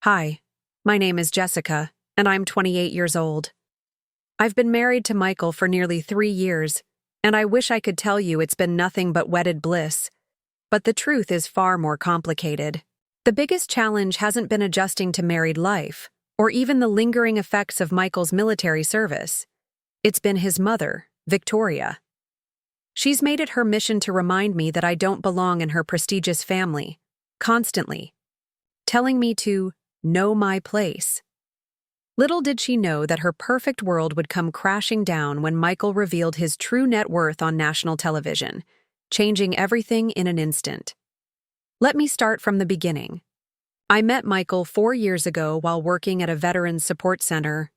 Hi, my name is Jessica, and I'm 28 years old. I've been married to Michael for nearly 3 years, and I wish I could tell you it's been nothing but wedded bliss. But the truth is far more complicated. The biggest challenge hasn't been adjusting to married life, or even the lingering effects of Michael's military service. It's been his mother, Victoria. She's made it her mission to remind me that I don't belong in her prestigious family, constantly, telling me to know my place. Little did she know that her perfect world would come crashing down when Michael revealed his true net worth on national television, changing everything in an instant. Let me start from the beginning. I met Michael 4 years ago while working at a veterans support center.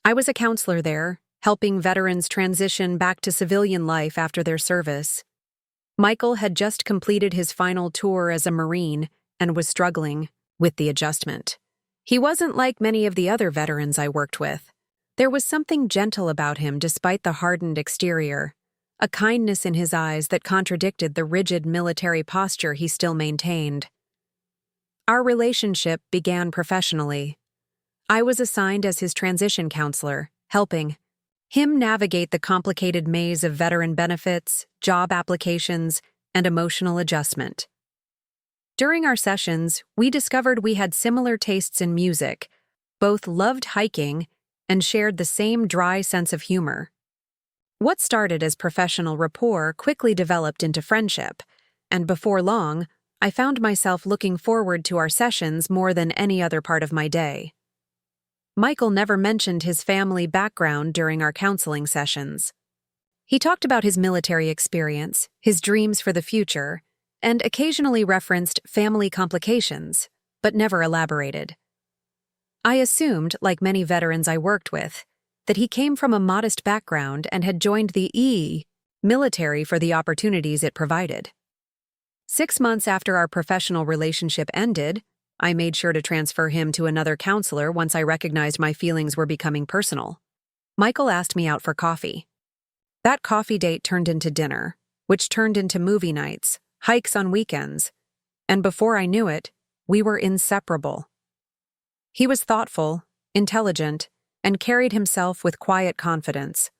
I was a counselor there, helping veterans transition back to civilian life after their service. Michael had just completed his final tour as a Marine and was struggling with the adjustment. He wasn't like many of the other veterans I worked with. There was something gentle about him despite the hardened exterior, a kindness in his eyes that contradicted the rigid military posture he still maintained. Our relationship began professionally. I was assigned as his transition counselor, helping him navigate the complicated maze of veteran benefits, job applications, and emotional adjustment. During our sessions, we discovered we had similar tastes in music, both loved hiking and shared the same dry sense of humor. What started as professional rapport quickly developed into friendship, and before long, I found myself looking forward to our sessions more than any other part of my day. Michael never mentioned his family background during our counseling sessions. He talked about his military experience, his dreams for the future, and occasionally referenced family complications, but never elaborated. I assumed, like many veterans I worked with, that he came from a modest background and had joined the military for the opportunities it provided. 6 months after our professional relationship ended, I made sure to transfer him to another counselor once I recognized my feelings were becoming personal. Michael asked me out for coffee. That coffee date turned into dinner, which turned into movie nights, hikes on weekends, and before I knew it, we were inseparable. He was thoughtful, intelligent, and carried himself with quiet confidence.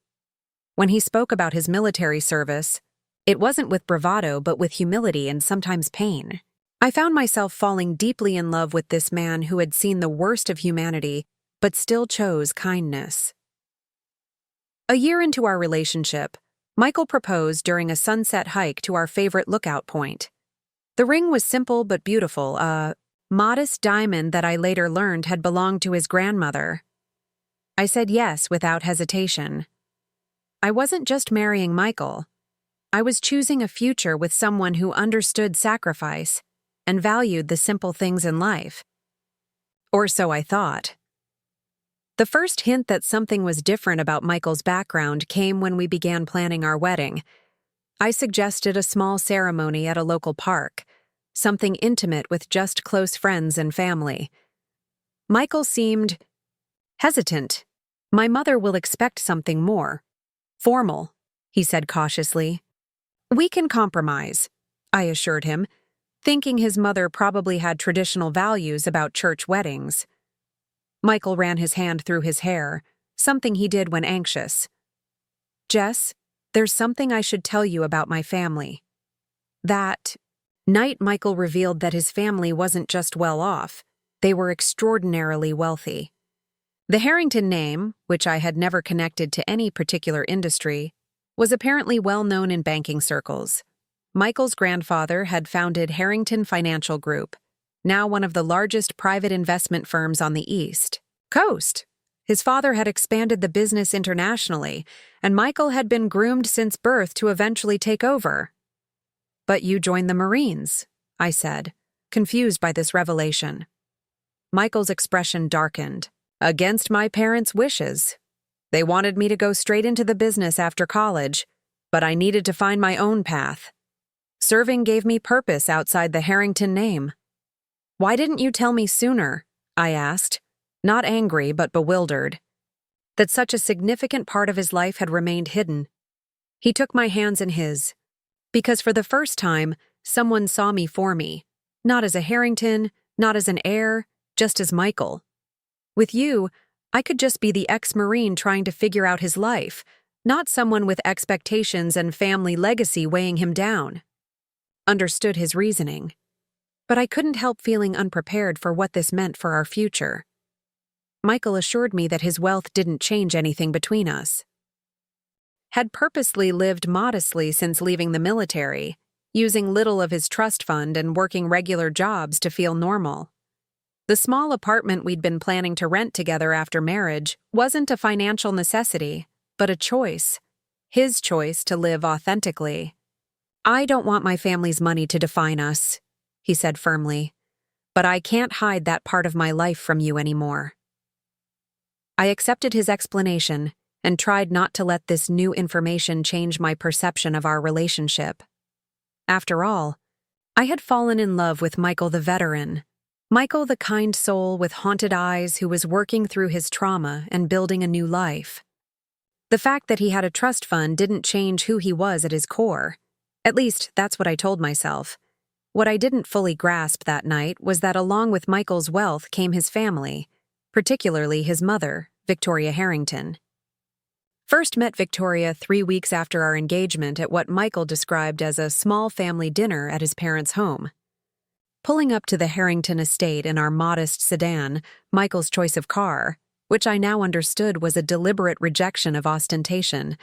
When he spoke about his military service, it wasn't with bravado but with humility and sometimes pain. I found myself falling deeply in love with this man who had seen the worst of humanity but still chose kindness. A year into our relationship, Michael proposed during a sunset hike to our favorite lookout point. The ring was simple but beautiful, a modest diamond that I later learned had belonged to his grandmother. I said yes without hesitation. I wasn't just marrying Michael. I was choosing a future with someone who understood sacrifice and valued the simple things in life. Or so I thought. The first hint that something was different about Michael's background came when we began planning our wedding. I suggested a small ceremony at a local park, something intimate with just close friends and family. Michael seemed hesitant. My mother will expect something more formal, he said cautiously. We can compromise, I assured him, thinking his mother probably had traditional values about church weddings. Michael ran his hand through his hair, something he did when anxious. Jess, there's something I should tell you about my family. That night, Michael revealed that his family wasn't just well off, they were extraordinarily wealthy. The Harrington name, which I had never connected to any particular industry, was apparently well known in banking circles. Michael's grandfather had founded Harrington Financial Group, now one of the largest private investment firms on the East Coast. His father had expanded the business internationally, and Michael had been groomed since birth to eventually take over. But you joined the Marines, I said, confused by this revelation. Michael's expression darkened. Against my parents' wishes. They wanted me to go straight into the business after college, but I needed to find my own path. Serving gave me purpose outside the Harrington name. Why didn't you tell me sooner? I asked, not angry but bewildered. That such a significant part of his life had remained hidden. He took my hands in his. Because for the first time, someone saw me for me, not as a Harrington, not as an heir, just as Michael. With you, I could just be the ex-Marine trying to figure out his life, not someone with expectations and family legacy weighing him down. Understood his reasoning. But I couldn't help feeling unprepared for what this meant for our future. Michael assured me that his wealth didn't change anything between us. Had purposely lived modestly since leaving the military, using little of his trust fund and working regular jobs to feel normal. The small apartment we'd been planning to rent together after marriage wasn't a financial necessity, but a choice. His choice to live authentically. I don't want my family's money to define us, he said firmly, but I can't hide that part of my life from you anymore. I accepted his explanation and tried not to let this new information change my perception of our relationship. After all, I had fallen in love with Michael the veteran, Michael the kind soul with haunted eyes who was working through his trauma and building a new life. The fact that he had a trust fund didn't change who he was at his core. At least, that's what I told myself. What I didn't fully grasp that night was that along with Michael's wealth came his family, particularly his mother, Victoria Harrington. First met Victoria 3 weeks after our engagement at what Michael described as a small family dinner at his parents' home. Pulling up to the Harrington estate in our modest sedan, Michael's choice of car, which I now understood was a deliberate rejection of ostentation,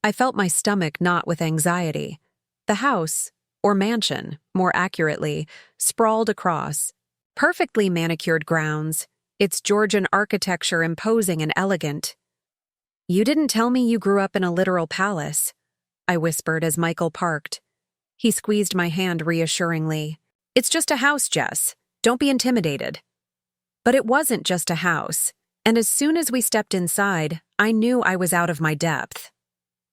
I felt my stomach knot with anxiety. The house, or mansion, more accurately, sprawled across perfectly manicured grounds, its Georgian architecture imposing and elegant. "You didn't tell me you grew up in a literal palace," I whispered as Michael parked. He squeezed my hand reassuringly. "It's just a house, Jess. Don't be intimidated." But it wasn't just a house, and as soon as we stepped inside, I knew I was out of my depth.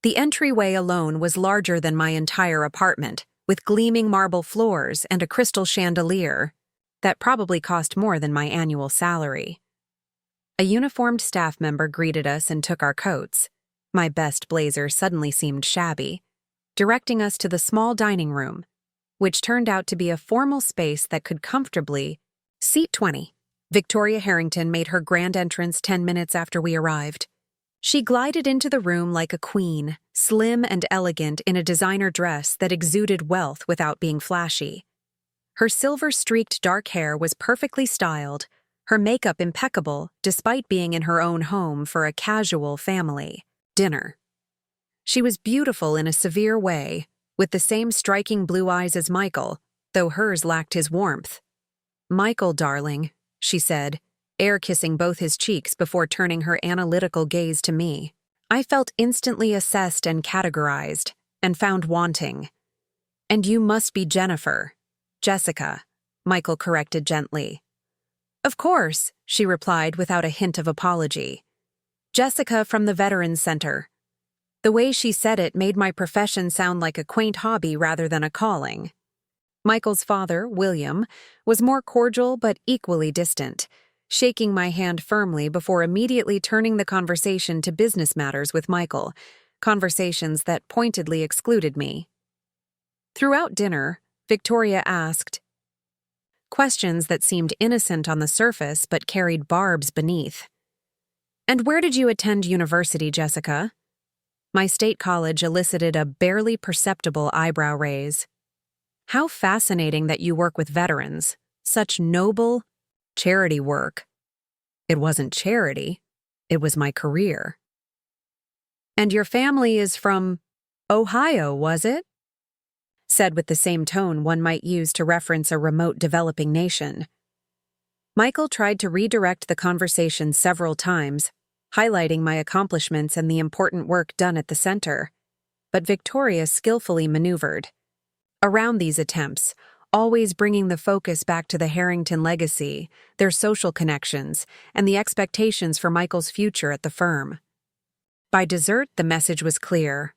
The entryway alone was larger than my entire apartment, with gleaming marble floors and a crystal chandelier that probably cost more than my annual salary. A uniformed staff member greeted us and took our coats. My best blazer suddenly seemed shabby, directing us to the small dining room, which turned out to be a formal space that could comfortably seat 20. Victoria Harrington made her grand entrance 10 minutes after we arrived. She glided into the room like a queen, slim and elegant in a designer dress that exuded wealth without being flashy. Her silver-streaked dark hair was perfectly styled, her makeup impeccable despite being in her own home for a casual family dinner. She was beautiful in a severe way, with the same striking blue eyes as Michael, though hers lacked his warmth. "Michael, darling," she said, air-kissing both his cheeks before turning her analytical gaze to me. I felt instantly assessed and categorized, and found wanting. "And you must be Jennifer." "Jessica," Michael corrected gently. "Of course," she replied without a hint of apology. "Jessica from the Veterans Center." The way she said it made my profession sound like a quaint hobby rather than a calling. Michael's father, William, was more cordial but equally distant, shaking my hand firmly before immediately turning the conversation to business matters with Michael, conversations that pointedly excluded me. Throughout dinner, Victoria asked questions that seemed innocent on the surface but carried barbs beneath. "And where did you attend university, Jessica?" My state college elicited a barely perceptible eyebrow raise. "How fascinating that you work with veterans. Such noble charity work." "It wasn't charity. It was my career." "And your family is from Ohio, was it?" Said with the same tone one might use to reference a remote developing nation. Michael tried to redirect the conversation several times, highlighting my accomplishments and the important work done at the center, but Victoria skillfully maneuvered around these attempts, always bringing the focus back to the Harrington legacy, their social connections, and the expectations for Michael's future at the firm. By dessert, the message was clear.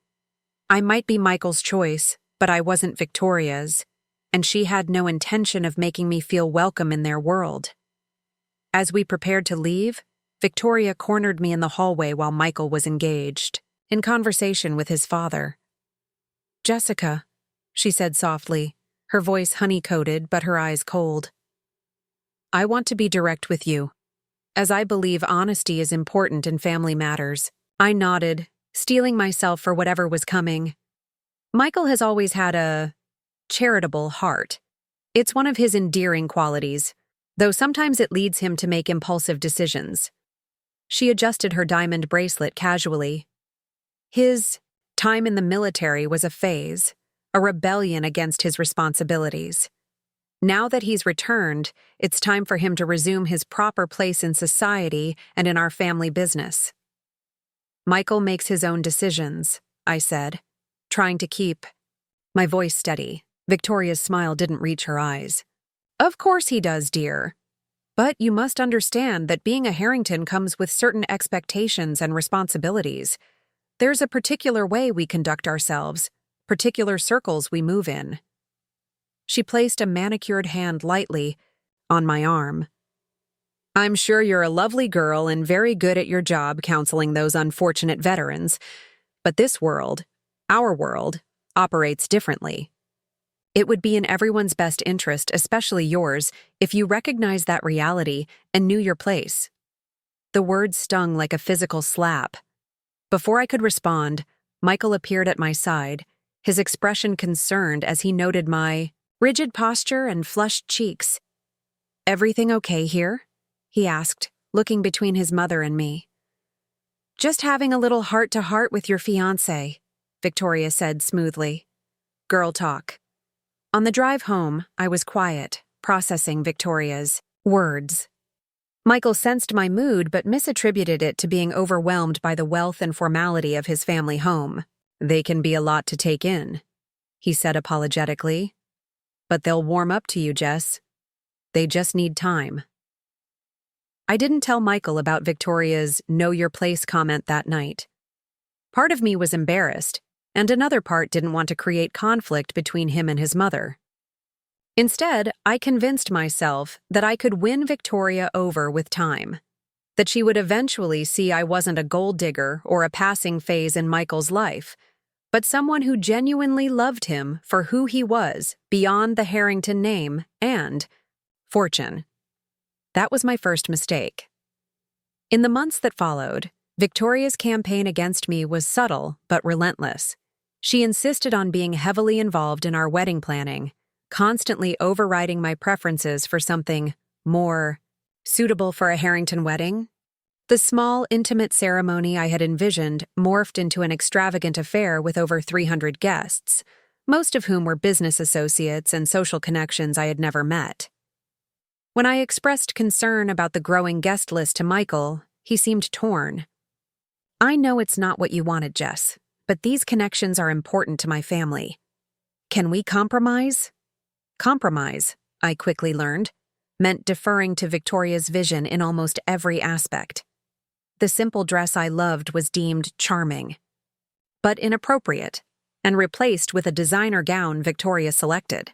I might be Michael's choice, but I wasn't Victoria's, and she had no intention of making me feel welcome in their world. As we prepared to leave, Victoria cornered me in the hallway while Michael was engaged in conversation with his father. "Jessica," she said softly, her voice honey-coated but her eyes cold. I want to be direct with you, as I believe honesty is important in family matters. I nodded, steeling myself for whatever was coming. Michael has always had a charitable heart. It's one of his endearing qualities, though sometimes it leads him to make impulsive decisions. She adjusted her diamond bracelet casually. His time in the military was a phase, a rebellion against his responsibilities. Now that he's returned, it's time for him to resume his proper place in society and in our family business. Michael makes his own decisions, I said, trying to keep my voice steady. Victoria's smile didn't reach her eyes. Of course he does, dear. But you must understand that being a Harrington comes with certain expectations and responsibilities. There's a particular way we conduct ourselves, particular circles we move in. She placed a manicured hand lightly on my arm. I'm sure you're a lovely girl and very good at your job counseling those unfortunate veterans, but this world, our world, operates differently. It would be in everyone's best interest, especially yours, if you recognized that reality and knew your place. The words stung like a physical slap. Before I could respond, Michael appeared at my side, his expression concerned as he noted my rigid posture and flushed cheeks. Everything okay here? He asked, looking between his mother and me. Just having a little heart-to-heart with your fiancé, Victoria said smoothly. Girl talk. On the drive home, I was quiet, processing Victoria's words. Michael sensed my mood but misattributed it to being overwhelmed by the wealth and formality of his family home. They can be a lot to take in, he said apologetically. But they'll warm up to you, Jess. They just need time. I didn't tell Michael about Victoria's know your place comment that night. Part of me was embarrassed, and another part didn't want to create conflict between him and his mother. Instead, I convinced myself that I could win Victoria over with time, that she would eventually see I wasn't a gold digger or a passing phase in Michael's life, but someone who genuinely loved him for who he was beyond the Harrington name and fortune. That was my first mistake. In the months that followed, Victoria's campaign against me was subtle but relentless. She insisted on being heavily involved in our wedding planning, constantly overriding my preferences for something more suitable for a Harrington wedding. The small, intimate ceremony I had envisioned morphed into an extravagant affair with over 300 guests, most of whom were business associates and social connections I had never met. When I expressed concern about the growing guest list to Michael, he seemed torn. I know it's not what you wanted, Jess, but these connections are important to my family. Can we compromise? Compromise, I quickly learned, meant deferring to Victoria's vision in almost every aspect. The simple dress I loved was deemed charming, but inappropriate, and replaced with a designer gown Victoria selected.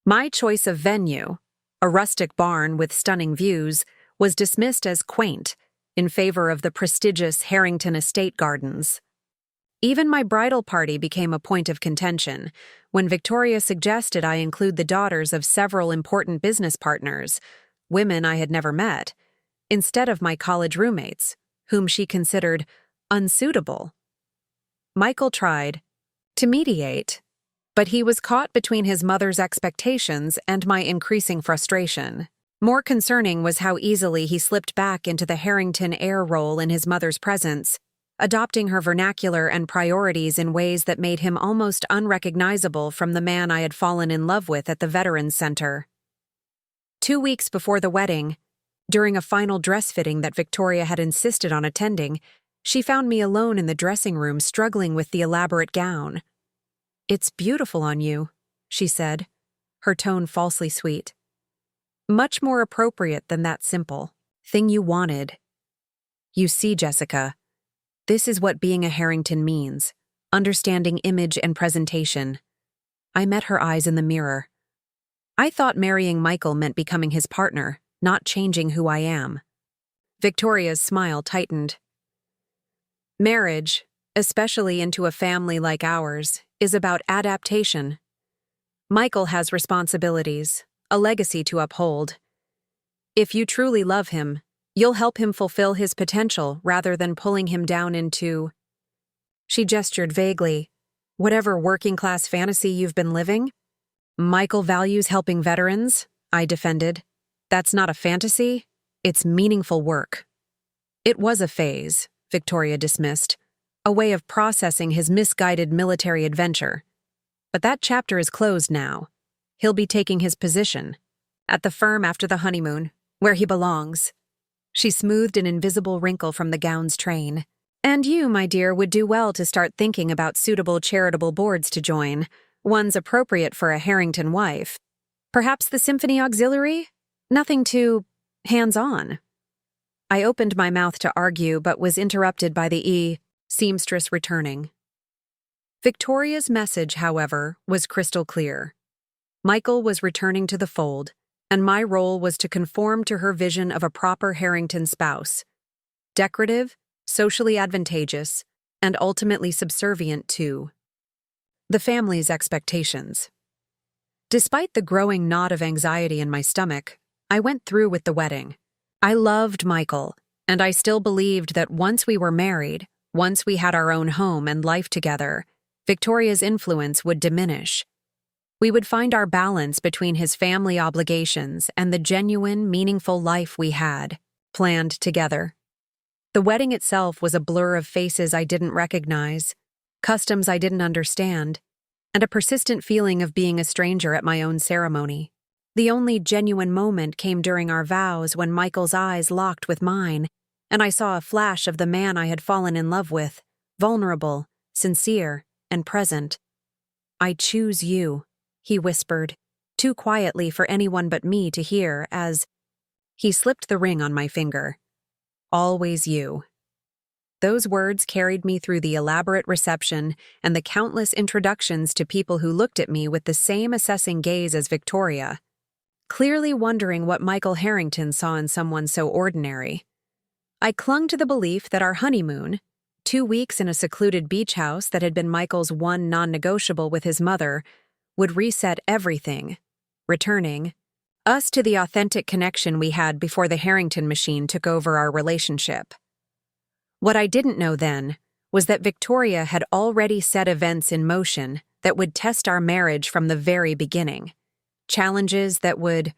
My choice of venue, a rustic barn with stunning views, was dismissed as quaint in favor of the prestigious Harrington Estate Gardens. Even my bridal party became a point of contention when Victoria suggested I include the daughters of several important business partners, women I had never met, instead of my college roommates, whom she considered unsuitable. Michael tried to mediate, but he was caught between his mother's expectations and my increasing frustration. More concerning was how easily he slipped back into the Harrington heir role in his mother's presence, adopting her vernacular and priorities in ways that made him almost unrecognizable from the man I had fallen in love with at the Veterans Center. 2 weeks before the wedding, during a final dress fitting that Victoria had insisted on attending, she found me alone in the dressing room struggling with the elaborate gown. "It's beautiful on you," she said, her tone falsely sweet. "Much more appropriate than that simple thing you wanted. You see, Jessica, this is what being a Harrington means, understanding image and presentation." I met her eyes in the mirror. I thought marrying Michael meant becoming his partner, not changing who I am. Victoria's smile tightened. Marriage, especially into a family like ours, is about adaptation. Michael has responsibilities, a legacy to uphold. If you truly love him, you'll help him fulfill his potential rather than pulling him down into— She gestured vaguely. Whatever working-class fantasy you've been living? Michael values helping veterans, I defended. That's not a fantasy, it's meaningful work. It was a phase, Victoria dismissed, a way of processing his misguided military adventure. But that chapter is closed now. He'll be taking his position at the firm after the honeymoon, where he belongs. She smoothed an invisible wrinkle from the gown's train. And you, my dear, would do well to start thinking about suitable charitable boards to join, ones appropriate for a Harrington wife. Perhaps the Symphony Auxiliary? Nothing too hands-on. I opened my mouth to argue, but was interrupted by the seamstress returning. Victoria's message, however, was crystal clear. Michael was returning to the fold, and my role was to conform to her vision of a proper Harrington spouse. Decorative, socially advantageous, and ultimately subservient to the family's expectations. Despite the growing knot of anxiety in my stomach, I went through with the wedding. I loved Michael, and I still believed that once we were married, once we had our own home and life together, Victoria's influence would diminish. We would find our balance between his family obligations and the genuine, meaningful life we had planned together. The wedding itself was a blur of faces I didn't recognize, customs I didn't understand, and a persistent feeling of being a stranger at my own ceremony. The only genuine moment came during our vows when Michael's eyes locked with mine, and I saw a flash of the man I had fallen in love with, vulnerable, sincere, and present. "I choose you," he whispered, too quietly for anyone but me to hear as he slipped the ring on my finger. "Always you." Those words carried me through the elaborate reception and the countless introductions to people who looked at me with the same assessing gaze as Victoria, clearly wondering what Michael Harrington saw in someone so ordinary. I clung to the belief that our honeymoon, 2 weeks in a secluded beach house that had been Michael's one non-negotiable with his mother, would reset everything, returning us to the authentic connection we had before the Harrington machine took over our relationship. What I didn't know then was that Victoria had already set events in motion that would test our marriage from the very beginning, challenges that would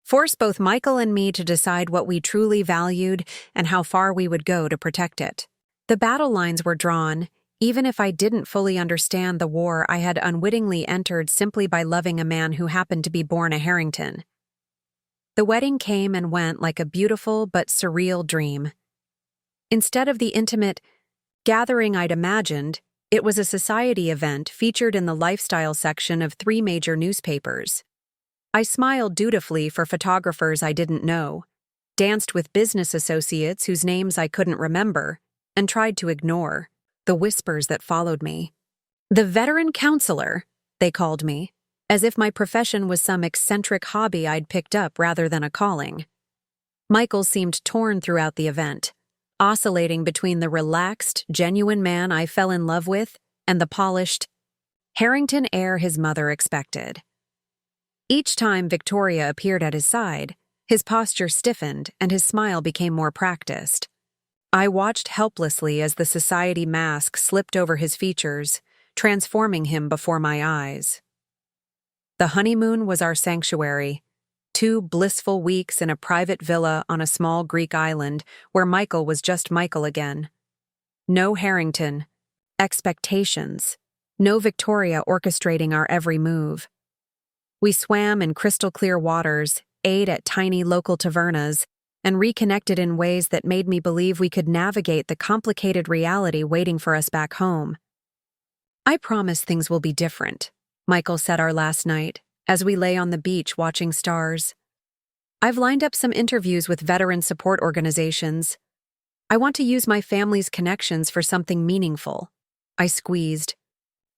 force both Michael and me to decide what we truly valued and how far we would go to protect it. The battle lines were drawn, even if I didn't fully understand the war I had unwittingly entered simply by loving a man who happened to be born a Harrington. The wedding came and went like a beautiful but surreal dream. Instead of the intimate gathering I'd imagined, it was a society event featured in the lifestyle section of 3 major newspapers. I smiled dutifully for photographers I didn't know, danced with business associates whose names I couldn't remember, and tried to ignore the whispers that followed me. The veteran counselor, they called me, as if my profession was some eccentric hobby I'd picked up rather than a calling. Michael seemed torn throughout the event, oscillating between the relaxed, genuine man I fell in love with and the polished Harrington air his mother expected. Each time Victoria appeared at his side, his posture stiffened and his smile became more practiced. I watched helplessly as the society mask slipped over his features, transforming him before my eyes. The honeymoon was our sanctuary, 2 blissful weeks in a private villa on a small Greek island where Michael was just Michael again. No Harrington, expectations, no Victoria orchestrating our every move. We swam in crystal-clear waters, ate at tiny local tavernas, and reconnected in ways that made me believe we could navigate the complicated reality waiting for us back home. "I promise things will be different," Michael said our last night, as we lay on the beach watching stars. "I've lined up some interviews with veteran support organizations. I want to use my family's connections for something meaningful." I squeezed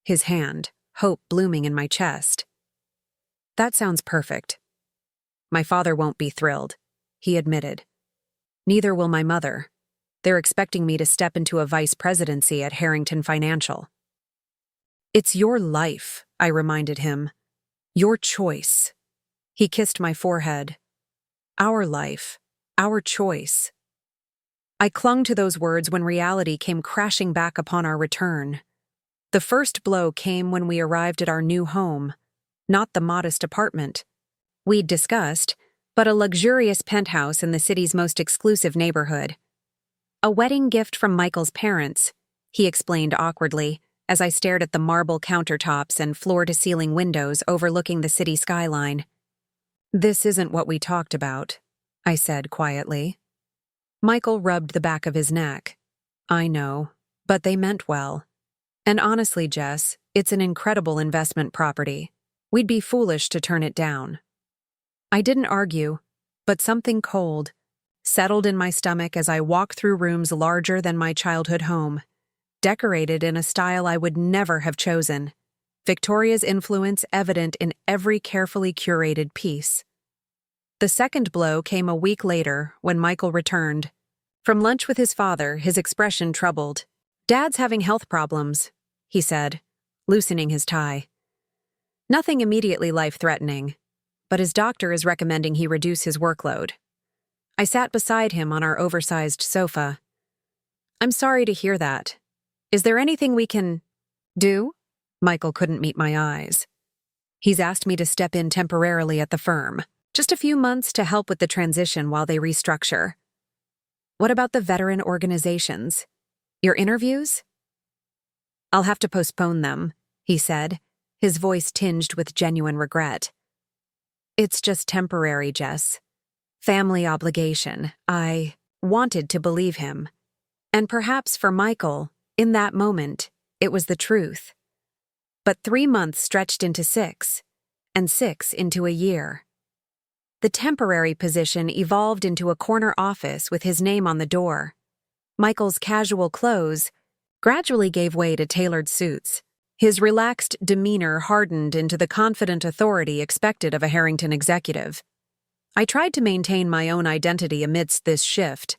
his hand, hope blooming in my chest. "That sounds perfect." "My father won't be thrilled," he admitted. "Neither will my mother. They're expecting me to step into a vice presidency at Harrington Financial." "It's your life," I reminded him. "Your choice." He kissed my forehead. our life, our choice. I clung to those words when reality came crashing back upon our return. The first blow came when we arrived at our new home, not the modest apartment we'd discussed, but a luxurious penthouse in the city's most exclusive neighborhood. A wedding gift from Michael's parents, he explained awkwardly, as I stared at the marble countertops and floor-to-ceiling windows overlooking the city skyline. "This isn't what we talked about," I said quietly. Michael rubbed the back of his neck. "I know, but they meant well. And honestly, Jess, it's an incredible investment property. We'd be foolish to turn it down." I didn't argue, but something cold settled in my stomach as I walked through rooms larger than my childhood home, decorated in a style I would never have chosen, Victoria's influence evident in every carefully curated piece. The second blow came a week later when Michael returned. From lunch with his father, his expression troubled. "Dad's having health problems," he said, loosening his tie. "Nothing immediately life-threatening, but his doctor is recommending he reduce his workload." I sat beside him on our oversized sofa. "I'm sorry to hear that. Is there anything we can do?" Michael couldn't meet my eyes. "He's asked me to step in temporarily at the firm. Just a few months to help with the transition while they restructure." "What about the veteran organizations? Your interviews?" "I'll have to postpone them," he said, his voice tinged with genuine regret. "It's just temporary, Jess. Family obligation." I wanted to believe him. And perhaps for Michael, in that moment, it was the truth. But 3 months stretched into 6, and 6 into a year. The temporary position evolved into a corner office with his name on the door. Michael's casual clothes gradually gave way to tailored suits. His relaxed demeanor hardened into the confident authority expected of a Harrington executive. I tried to maintain my own identity amidst this shift.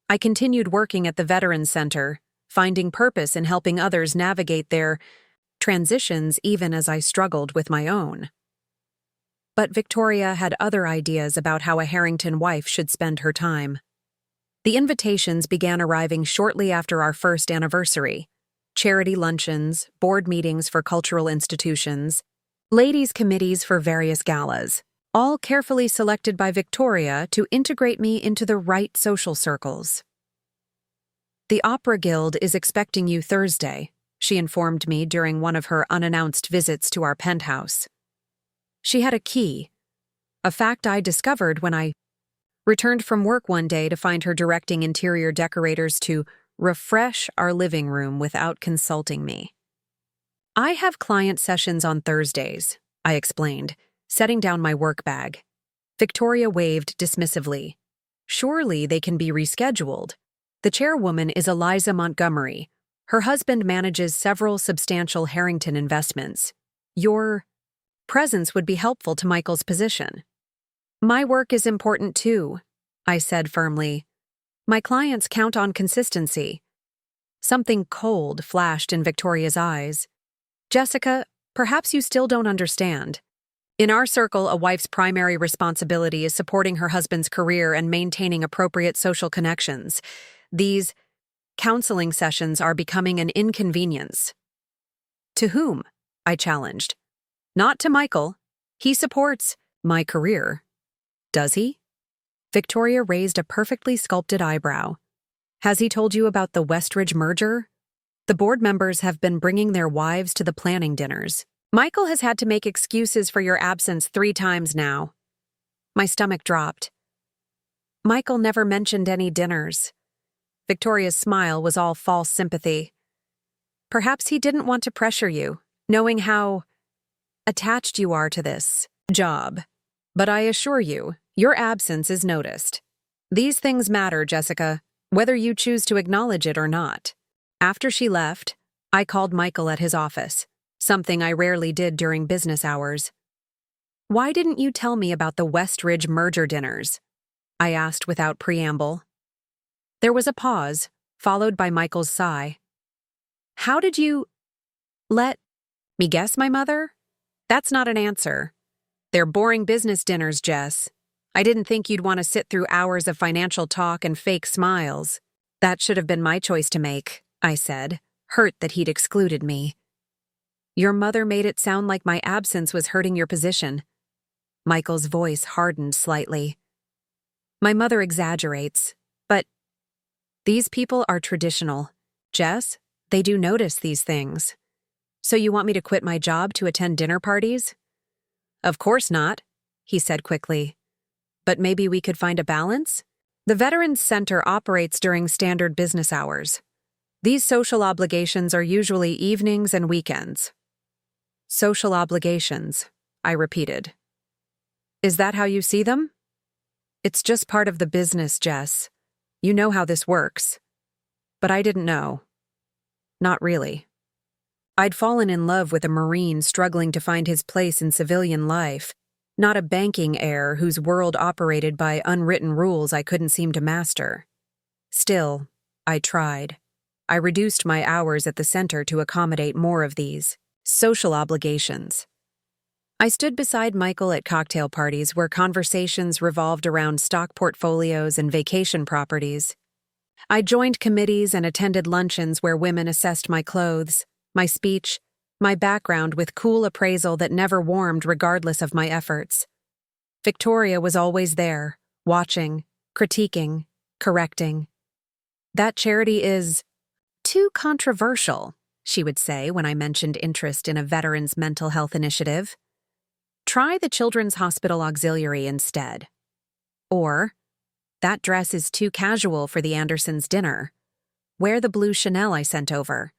I continued working at the Veterans Center, finding purpose in helping others navigate their transitions even as I struggled with my own. But Victoria had other ideas about how a Harrington wife should spend her time. The invitations began arriving shortly after our first anniversary. Charity luncheons, board meetings for cultural institutions, ladies' committees for various galas, all carefully selected by Victoria to integrate me into the right social circles. "The Opera Guild is expecting you Thursday," she informed me during one of her unannounced visits to our penthouse. She had a key, a fact I discovered when I returned from work one day to find her directing interior decorators to refresh our living room without consulting me. "I have client sessions on Thursdays," I explained, setting down my work bag. Victoria waved dismissively. "Surely they can be rescheduled. The chairwoman is Eliza Montgomery. Her husband manages several substantial Harrington investments. Your presence would be helpful to Michael's position." "My work is important too," I said firmly. "My clients count on consistency." Something cold flashed in Victoria's eyes. "Jessica, perhaps you still don't understand. In our circle, a wife's primary responsibility is supporting her husband's career and maintaining appropriate social connections. These counseling sessions are becoming an inconvenience." "To whom?" I challenged. "Not to Michael. He supports my career." "Does he?" Victoria raised a perfectly sculpted eyebrow. "Has he told you about the Westridge merger? The board members have been bringing their wives to the planning dinners. Michael has had to make excuses for your absence 3 times now." My stomach dropped. "Michael never mentioned any dinners." Victoria's smile was all false sympathy. "Perhaps he didn't want to pressure you, knowing how attached you are to this job. But I assure you, your absence is noticed. These things matter, Jessica, whether you choose to acknowledge it or not." After she left, I called Michael at his office, something I rarely did during business hours. "Why didn't you tell me about the Westridge merger dinners?" I asked without preamble. There was a pause, followed by Michael's sigh. "How did you let me guess, my mother? That's not an answer. They're boring business dinners, Jess. I didn't think you'd want to sit through hours of financial talk and fake smiles. That should have been my choice to make, I said, hurt that he'd excluded me. Your mother made it sound like my absence was hurting your position. Michael's voice hardened slightly. My mother exaggerates, but these people are traditional. Jess, they do notice these things. So you want me to quit my job to attend dinner parties? Of course not, he said quickly. But maybe we could find a balance? The Veterans Center operates during standard business hours. These social obligations are usually evenings and weekends. Social obligations, I repeated. Is that how you see them? It's just part of the business, Jess. You know how this works. But I didn't know. Not really. I'd fallen in love with a Marine struggling to find his place in civilian life, not a banking heir whose world operated by unwritten rules I couldn't seem to master. Still, I tried. I reduced my hours at the center to accommodate more of these social obligations. I stood beside Michael at cocktail parties where conversations revolved around stock portfolios and vacation properties. I joined committees and attended luncheons where women assessed my clothes, my speech, my background with cool appraisal that never warmed regardless of my efforts. Victoria was always there, watching, critiquing, correcting. That charity is too controversial, she would say when I mentioned interest in a veterans' mental health initiative. Try the Children's Hospital Auxiliary instead. Or, that dress is too casual for the Andersons' dinner. Wear the blue Chanel I sent over.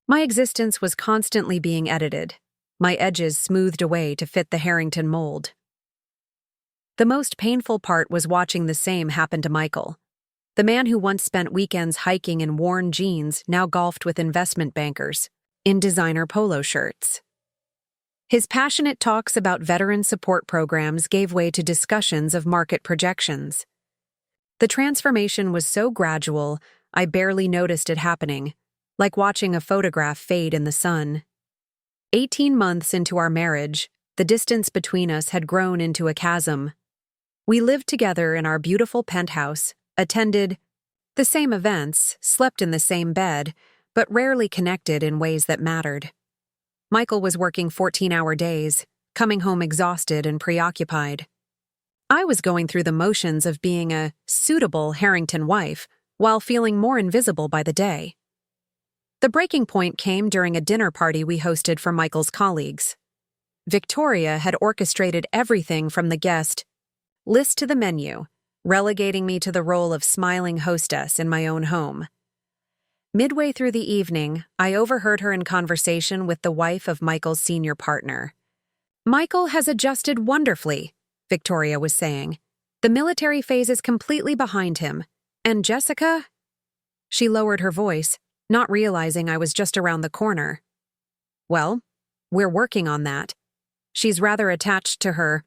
My existence was constantly being edited, my edges smoothed away to fit the Harrington mold. The most painful part was watching the same happen to Michael. The man who once spent weekends hiking in worn jeans now golfed with investment bankers, in designer polo shirts. His passionate talks about veteran support programs gave way to discussions of market projections. The transformation was so gradual, I barely noticed it happening, like watching a photograph fade in the sun. 18 months into our marriage, the distance between us had grown into a chasm. We lived together in our beautiful penthouse, attended the same events, slept in the same bed, but rarely connected in ways that mattered. Michael was working 14-hour days, coming home exhausted and preoccupied. I was going through the motions of being a suitable Harrington wife while feeling more invisible by the day. The breaking point came during a dinner party we hosted for Michael's colleagues. Victoria had orchestrated everything from the guest list to the menu, relegating me to the role of smiling hostess in my own home. Midway through the evening, I overheard her in conversation with the wife of Michael's senior partner. Michael has adjusted wonderfully, Victoria was saying. The military phase is completely behind him. And Jessica? She lowered her voice, not realizing I was just around the corner. Well, we're working on that. She's rather attached to her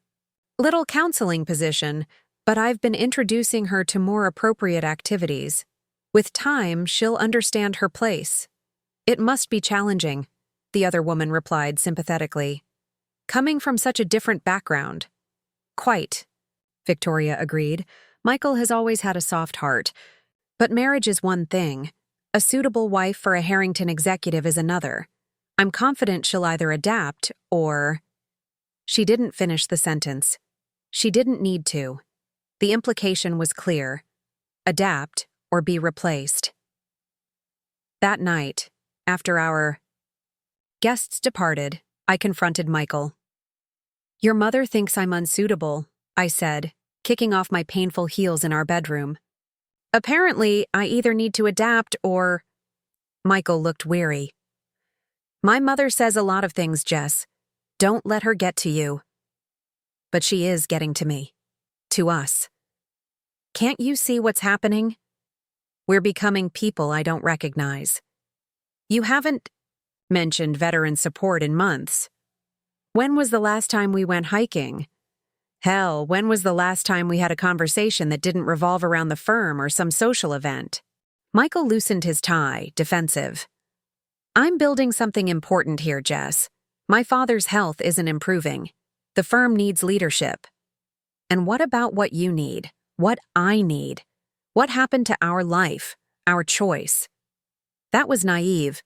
little counseling position, but I've been introducing her to more appropriate activities. With time, she'll understand her place. It must be challenging, the other woman replied sympathetically. Coming from such a different background. Quite, Victoria agreed. Michael has always had a soft heart. But marriage is one thing. A suitable wife for a Harrington executive is another. I'm confident she'll either adapt or... She didn't finish the sentence. She didn't need to. The implication was clear. Adapt or be replaced. That night, after our guests departed, I confronted Michael. Your mother thinks I'm unsuitable, I said, kicking off my painful heels in our bedroom. Apparently, I either need to adapt or... Michael looked weary. My mother says a lot of things, Jess. Don't let her get to you. But she is getting to me. To us. Can't you see what's happening? We're becoming people I don't recognize. You haven't mentioned veteran support in months. When was the last time we went hiking? Hell, when was the last time we had a conversation that didn't revolve around the firm or some social event? Michael loosened his tie, defensive. I'm building something important here, Jess. My father's health isn't improving. The firm needs leadership. And what about what you need? What I need? What happened to our life? Our choice? That was naive,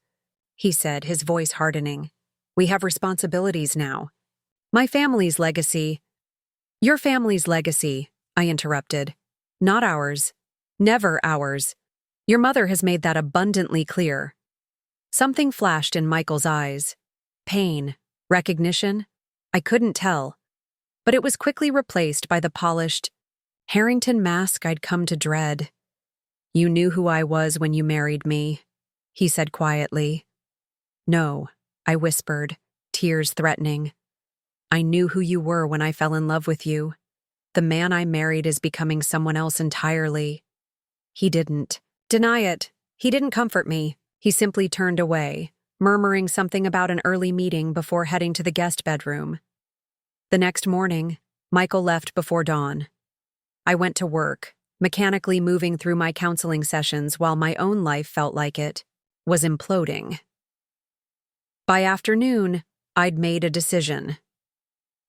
he said, his voice hardening. We have responsibilities now. My family's legacy. Your family's legacy, I interrupted. Not ours. Never ours. Your mother has made that abundantly clear. Something flashed in Michael's eyes. Pain. Recognition? I couldn't tell. But it was quickly replaced by the polished Harrington mask I'd come to dread. You knew who I was when you married me, he said quietly. No, I whispered, tears threatening. I knew who you were when I fell in love with you. The man I married is becoming someone else entirely. He didn't deny it. He didn't comfort me. He simply turned away, murmuring something about an early meeting before heading to the guest bedroom. The next morning, Michael left before dawn. I went to work, mechanically moving through my counseling sessions while my own life felt like it was imploding. By afternoon, I'd made a decision.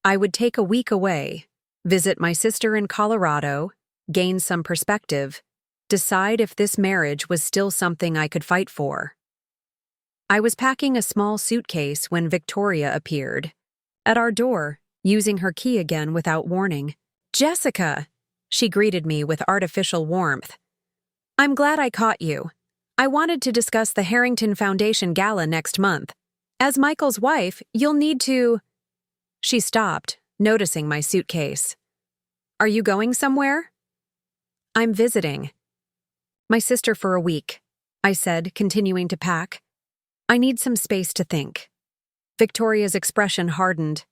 I would take a week away, visit my sister in Colorado, gain some perspective, decide if this marriage was still something I could fight for. I was packing a small suitcase when Victoria appeared at our door, using her key again without warning. Jessica, she greeted me with artificial warmth. I'm glad I caught you. I wanted to discuss the Harrington Foundation Gala next month. As Michael's wife, you'll need to… She stopped, noticing my suitcase. Are you going somewhere? I'm visiting my sister for a week, I said, continuing to pack. I need some space to think. Victoria's expression hardened.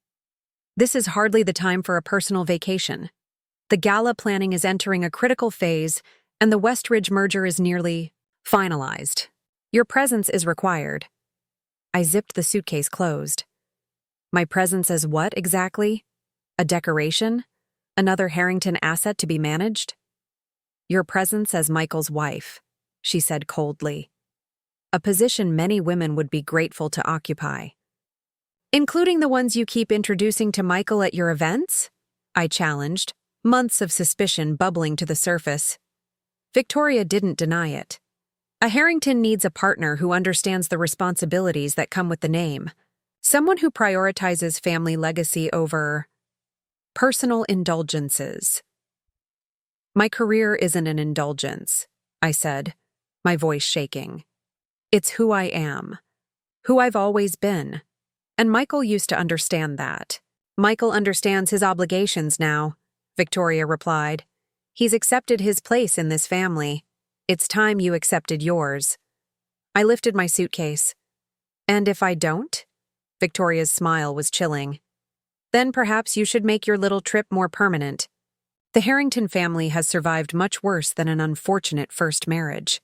This is hardly the time for a personal vacation. The gala planning is entering a critical phase, and the Westridge merger is nearly finalized. Your presence is required. I zipped the suitcase closed. My presence as what, exactly? A decoration? Another Harrington asset to be managed? Your presence as Michael's wife, she said coldly. A position many women would be grateful to occupy. Including the ones you keep introducing to Michael at your events? I challenged, months of suspicion bubbling to the surface. Victoria didn't deny it. A Harrington needs a partner who understands the responsibilities that come with the name. Someone who prioritizes family legacy over personal indulgences. My career isn't an indulgence, I said, my voice shaking. It's who I am, who I've always been. And Michael used to understand that. Michael understands his obligations now, Victoria replied. He's accepted his place in this family. It's time you accepted yours. I lifted my suitcase. And if I don't? Victoria's smile was chilling. Then perhaps you should make your little trip more permanent. The Harrington family has survived much worse than an unfortunate first marriage.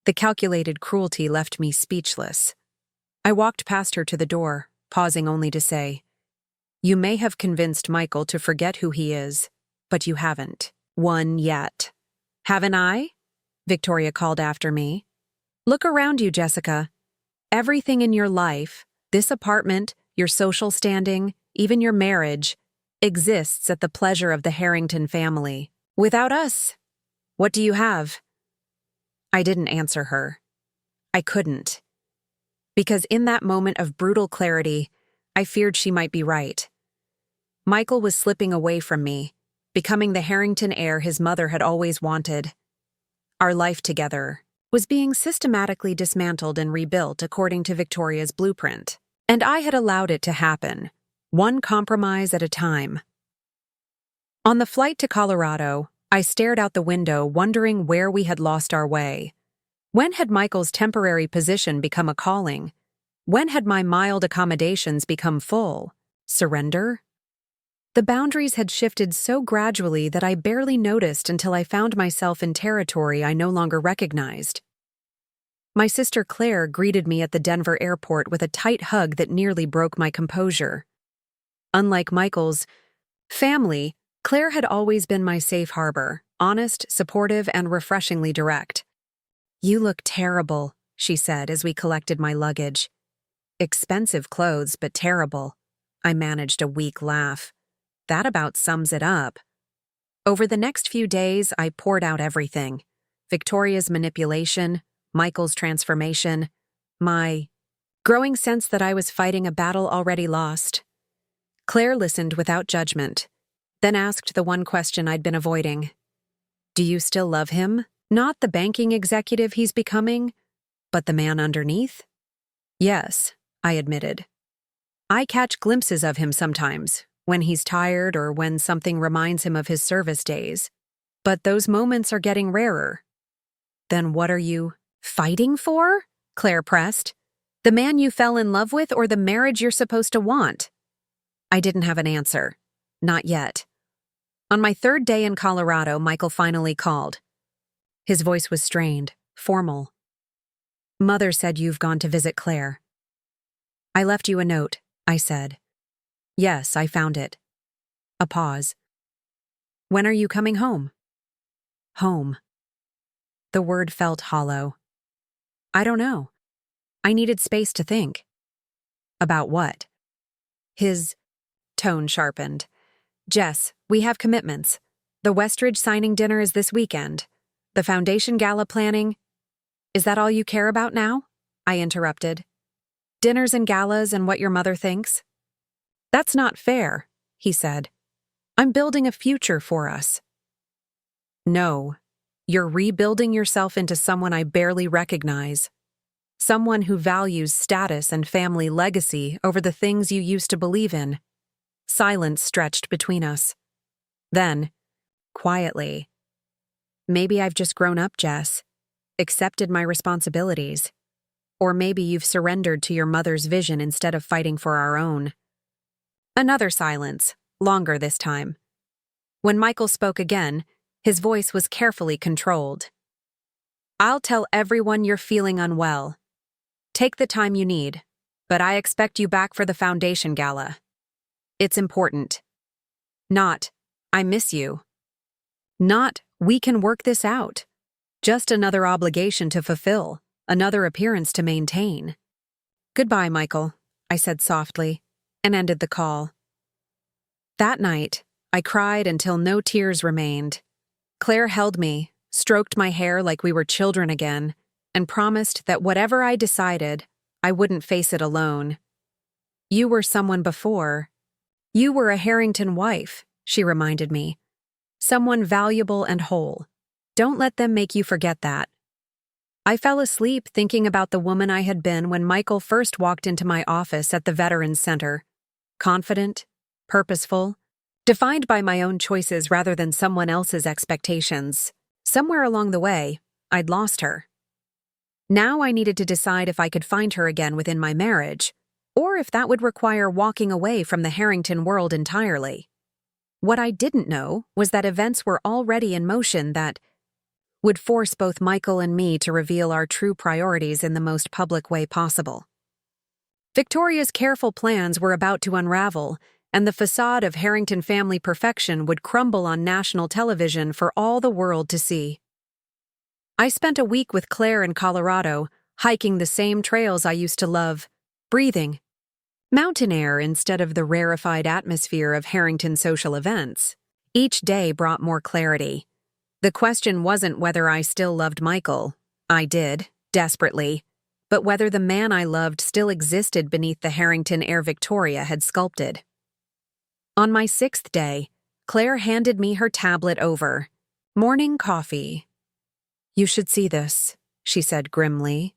The calculated cruelty left me speechless. I walked past her to the door, pausing only to say, You may have convinced Michael to forget who he is, but you haven't won yet. Haven't I? Victoria called after me. Look around you, Jessica. Everything in your life, this apartment, your social standing, even your marriage, exists at the pleasure of the Harrington family. Without us, what do you have? I didn't answer her. I couldn't. Because in that moment of brutal clarity, I feared she might be right. Michael was slipping away from me, becoming the Harrington heir his mother had always wanted. Our life together was being systematically dismantled and rebuilt according to Victoria's blueprint, and I had allowed it to happen, one compromise at a time. On the flight to Colorado, I stared out the window wondering where we had lost our way. When had Michael's temporary position become a calling? When had my mild accommodations become full? Surrender? The boundaries had shifted so gradually that I barely noticed until I found myself in territory I no longer recognized. My sister Claire greeted me at the Denver airport with a tight hug that nearly broke my composure. Unlike Michael's family, Claire had always been my safe harbor, honest, supportive, and refreshingly direct. You look terrible, she said as we collected my luggage. Expensive clothes, but terrible. I managed a weak laugh. that about sums it up. Over the next few days, I poured out everything. Victoria's manipulation, Michael's transformation, my growing sense that I was fighting a battle already lost. Claire listened without judgment, then asked the one question I'd been avoiding. Do you still love him? Not the banking executive he's becoming, but the man underneath? Yes, I admitted. I catch glimpses of him sometimes, when he's tired or when something reminds him of his service days. But those moments are getting rarer. Then what are you fighting for? Claire pressed. The man you fell in love with or the marriage you're supposed to want? I didn't have an answer. Not yet. On my third day in Colorado, Michael finally called. His voice was strained, formal. Mother said you've gone to visit Claire. I left you a note, I said. Yes, I found it. A pause. When are you coming home? Home. The word felt hollow. I don't know. I needed space to think. About what? His tone sharpened. Jess, we have commitments. The Westridge signing dinner is this weekend. The foundation gala planning. Is that all you care about now? I interrupted. Dinners and galas and what your mother thinks? That's not fair, he said. I'm building a future for us. No, you're rebuilding yourself into someone I barely recognize. Someone who values status and family legacy over the things you used to believe in. Silence stretched between us. Then, quietly, maybe I've just grown up, Jess. Accepted my responsibilities. Or maybe you've surrendered to your mother's vision instead of fighting for our own. Another silence, longer this time. When Michael spoke again, his voice was carefully controlled. I'll tell everyone you're feeling unwell. Take the time you need, but I expect you back for the foundation gala. It's important. Not, I miss you. Not, we can work this out. Just another obligation to fulfill, another appearance to maintain. Goodbye, Michael, I said softly, and ended the call. That night, I cried until no tears remained. Claire held me, stroked my hair like we were children again, and promised that whatever I decided, I wouldn't face it alone. You were someone before. You were a Harrington wife, she reminded me. Someone valuable and whole. Don't let them make you forget that. I fell asleep thinking about the woman I had been when Michael first walked into my office at the Veterans Center. Confident, purposeful, defined by my own choices rather than someone else's expectations. Somewhere along the way, I'd lost her. Now I needed to decide if I could find her again within my marriage, or if that would require walking away from the Harrington world entirely. What I didn't know was that events were already in motion that would force both Michael and me to reveal our true priorities in the most public way possible. Victoria's careful plans were about to unravel, and the facade of Harrington family perfection would crumble on national television for all the world to see. I spent a week with Claire in Colorado, hiking the same trails I used to love, breathing mountain air instead of the rarefied atmosphere of Harrington social events. Each day brought more clarity. The question wasn't whether I still loved Michael. I did, desperately, but whether the man I loved still existed beneath the Harrington air Victoria had sculpted. On my 6th day, Claire handed me her tablet over. Morning coffee. You should see this, she said grimly.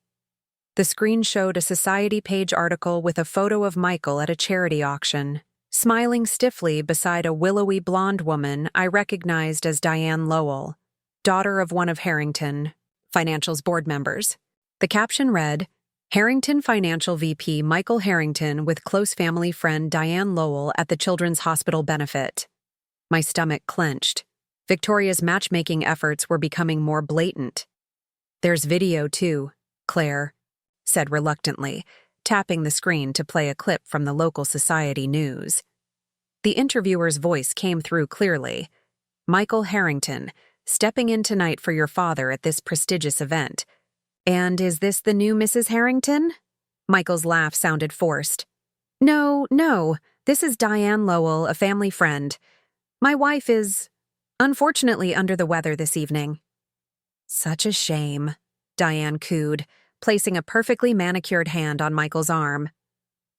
The screen showed a Society page article with a photo of Michael at a charity auction, smiling stiffly beside a willowy blonde woman I recognized as Diane Lowell, daughter of one of Harrington Financial's board members. The caption read, Harrington Financial VP Michael Harrington with close family friend Diane Lowell at the Children's Hospital benefit. My stomach clenched. Victoria's matchmaking efforts were becoming more blatant. There's video too, Claire said reluctantly, tapping the screen to play a clip from the local Society news. The interviewer's voice came through clearly. Michael Harrington, stepping in tonight for your father at this prestigious event. And is this the new Mrs. Harrington? Michael's laugh sounded forced. No, This is Diane Lowell, a family friend. My wife is, unfortunately, under the weather this evening." "Such a shame," Diane cooed, placing a perfectly manicured hand on Michael's arm.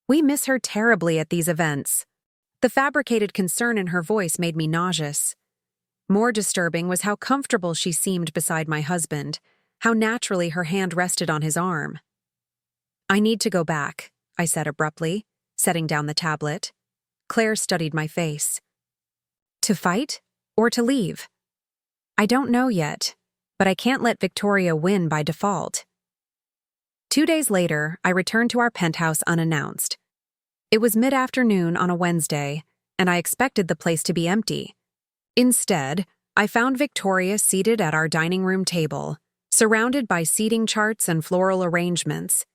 "We miss her terribly at these events." The fabricated concern in her voice made me nauseous. More disturbing was how comfortable she seemed beside my husband, how naturally her hand rested on his arm. "I need to go back," I said abruptly, setting down the tablet. Claire studied my face. "To fight or to leave?" "I don't know yet, but I can't let Victoria win by default." 2 days later, I returned to our penthouse unannounced. It was mid-afternoon on a Wednesday, and I expected the place to be empty. Instead, I found Victoria seated at our dining room table, surrounded by seating charts and floral arrangements,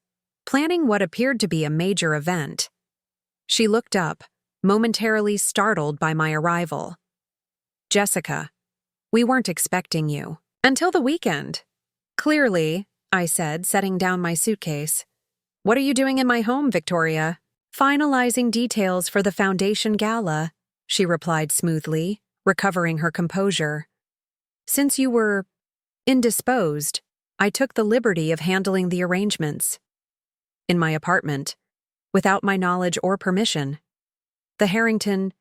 planning what appeared to be a major event. She looked up, momentarily startled by my arrival. "Jessica, we weren't expecting you. Until the weekend." "Clearly," I said, setting down my suitcase. "What are you doing in my home, Victoria?" "Finalizing details for the Foundation Gala," she replied smoothly, recovering her composure. "Since you were indisposed, I took the liberty of handling the arrangements. In my apartment, without my knowledge or permission. The Harrington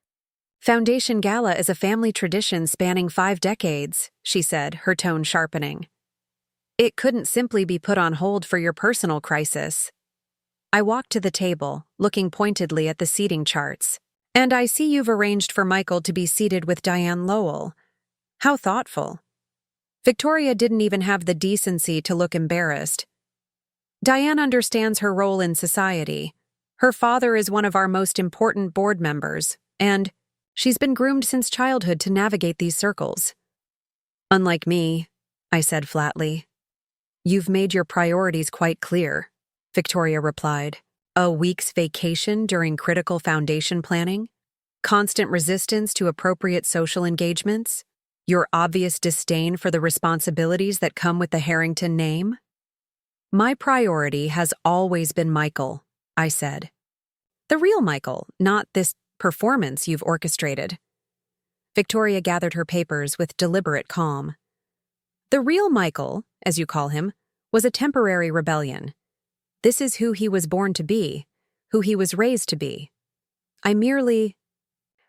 Foundation Gala is a family tradition spanning 5 decades, she said, her tone sharpening. It couldn't simply be put on hold for your personal crisis. I walked to the table, looking pointedly at the seating charts. "And I see you've arranged for Michael to be seated with Diane Lowell. How thoughtful." Victoria didn't even have the decency to look embarrassed. "Diane understands her role in society. Her father is one of our most important board members, and she's been groomed since childhood to navigate these circles." "Unlike me," I said flatly. "You've made your priorities quite clear," Victoria replied. "A week's vacation during critical foundation planning? Constant resistance to appropriate social engagements? Your obvious disdain for the responsibilities that come with the Harrington name?" "My priority has always been Michael," I said. "The real Michael, not this performance you've orchestrated." Victoria gathered her papers with deliberate calm. "The real Michael, as you call him, was a temporary rebellion. This is who he was born to be, who he was raised to be. I merely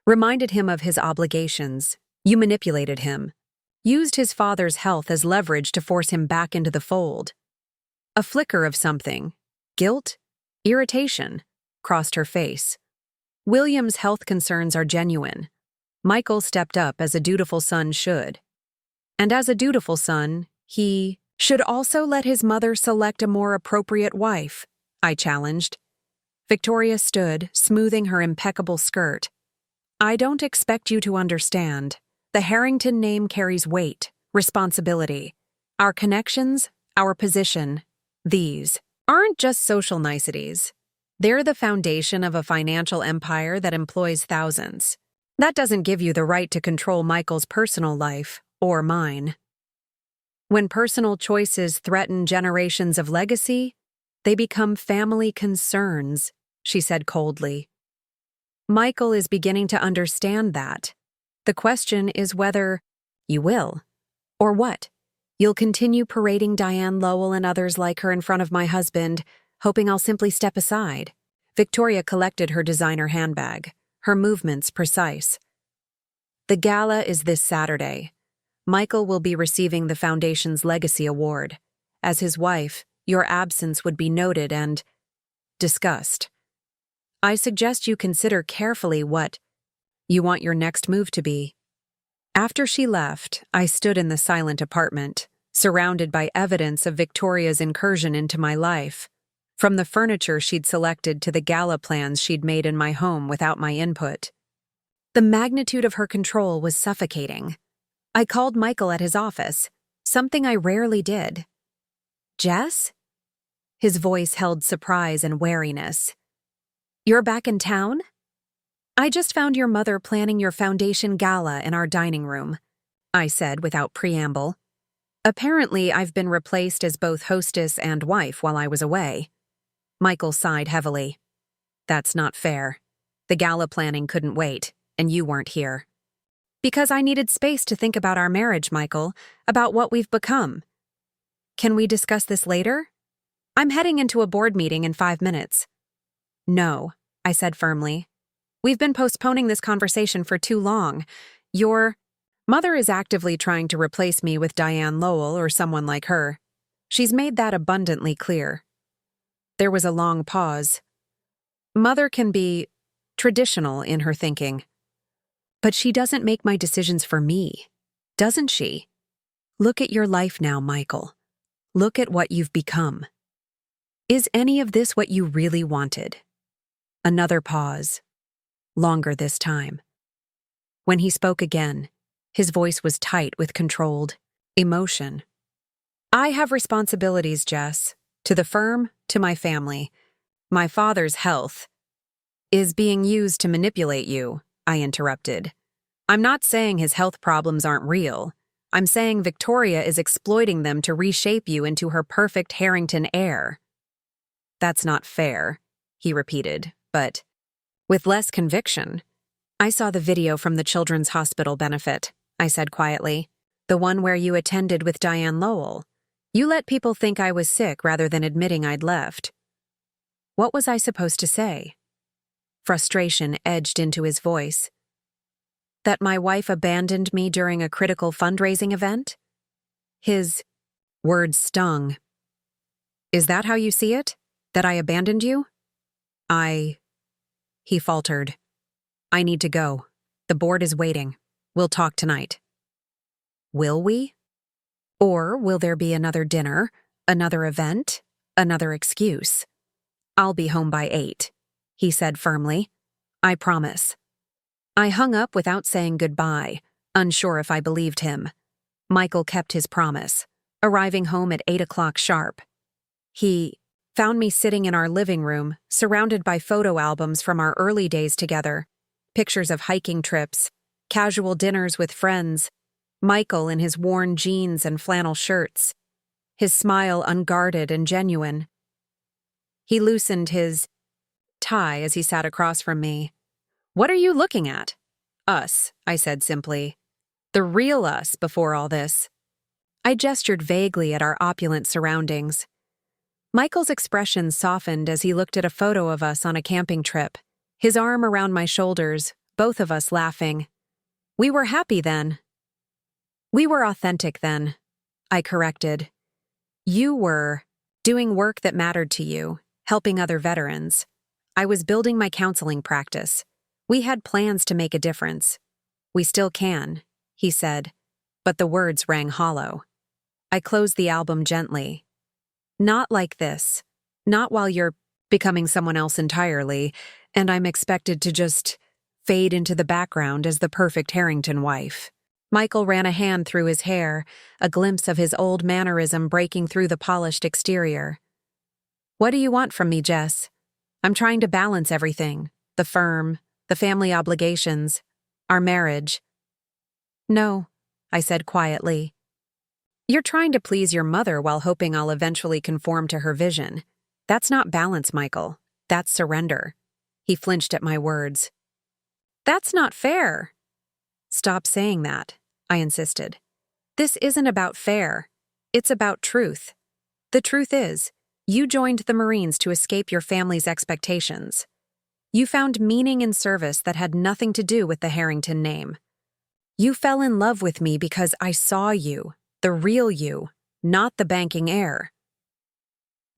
reminded him of his obligations. You manipulated him, used his father's health as leverage to force him back into the fold." A flicker of something, guilt, irritation, crossed her face. "William's health concerns are genuine. Michael stepped up as a dutiful son should. And as a dutiful son, he should also let his mother select a more appropriate wife," I challenged. Victoria stood, smoothing her impeccable skirt. "I don't expect you to understand. The Harrington name carries weight, responsibility. Our connections, our position, these aren't just social niceties. They're the foundation of a financial empire that employs thousands. That doesn't give you the right to control Michael's personal life, or mine. When personal choices threaten generations of legacy, they become family concerns," she said coldly. "Michael is beginning to understand that. The question is whether you will, or what. You'll continue parading Diane Lowell and others like her in front of my husband, hoping I'll simply step aside." Victoria collected her designer handbag, her movements precise. "The gala is this Saturday. Michael will be receiving the Foundation's Legacy Award. As his wife, your absence would be noted and discussed. I suggest you consider carefully what you want your next move to be." After she left, I stood in the silent apartment, surrounded by evidence of Victoria's incursion into my life, from the furniture she'd selected to the gala plans she'd made in my home without my input. The magnitude of her control was suffocating. I called Michael at his office, something I rarely did. "Jess?" His voice held surprise and wariness. "You're back in town?" "I just found your mother planning your foundation gala in our dining room," I said without preamble. "Apparently, I've been replaced as both hostess and wife while I was away." Michael sighed heavily. "That's not fair. The gala planning couldn't wait, and you weren't here. Because I needed space to think about our marriage, Michael, about what we've become. Can we discuss this later? I'm heading into a board meeting in 5 minutes. No, I said firmly. We've been postponing this conversation for too long. Your mother is actively trying to replace me with Diane Lowell or someone like her. She's made that abundantly clear. There was a long pause. Mother can be traditional in her thinking. But she doesn't make my decisions for me, doesn't she? Look at your life now, Michael. Look at what you've become. Is any of this what you really wanted? Another pause. Longer this time. When he spoke again, his voice was tight with controlled emotion. I have responsibilities, Jess, to the firm, to my family. My father's health is being used to manipulate you, I interrupted. I'm not saying his health problems aren't real. I'm saying Victoria is exploiting them to reshape you into her perfect Harrington heir. That's not fair, he repeated, but with less conviction. I saw the video from the Children's Hospital benefit, I said quietly. The one where you attended with Diane Lowell. You let people think I was sick rather than admitting I'd left. What was I supposed to say? Frustration edged into his voice. That my wife abandoned me during a critical fundraising event? His words stung. Is that how you see it? That I abandoned you? He faltered. I need to go. The board is waiting. We'll talk tonight. Will we? Or will there be another dinner, another event, another excuse? I'll be home by 8, he said firmly. I promise. I hung up without saying goodbye, unsure if I believed him. Michael kept his promise, arriving home at 8 o'clock sharp. He found me sitting in our living room, surrounded by photo albums from our early days together, pictures of hiking trips, casual dinners with friends, Michael in his worn jeans and flannel shirts, his smile unguarded and genuine. He loosened his tie as he sat across from me. What are you looking at? Us, I said simply. The real us before all this. I gestured vaguely at our opulent surroundings. Michael's expression softened as he looked at a photo of us on a camping trip, his arm around my shoulders, both of us laughing. We were happy then. We were authentic then, I corrected. You were doing work that mattered to you, helping other veterans. I was building my counseling practice. We had plans to make a difference. We still can, he said, but the words rang hollow. I closed the album gently. Not like this. Not while you're becoming someone else entirely, and I'm expected to just fade into the background as the perfect Harrington wife. Michael ran a hand through his hair, a glimpse of his old mannerism breaking through the polished exterior. What do you want from me, Jess? I'm trying to balance everything. The firm, the family obligations, our marriage. No, I said quietly. You're trying to please your mother while hoping I'll eventually conform to her vision. That's not balance, Michael. That's surrender. He flinched at my words. That's not fair. Stop saying that, I insisted. This isn't about fair. It's about truth. The truth is, you joined the Marines to escape your family's expectations. You found meaning in service that had nothing to do with the Harrington name. You fell in love with me because I saw you, the real you, not the banking heir.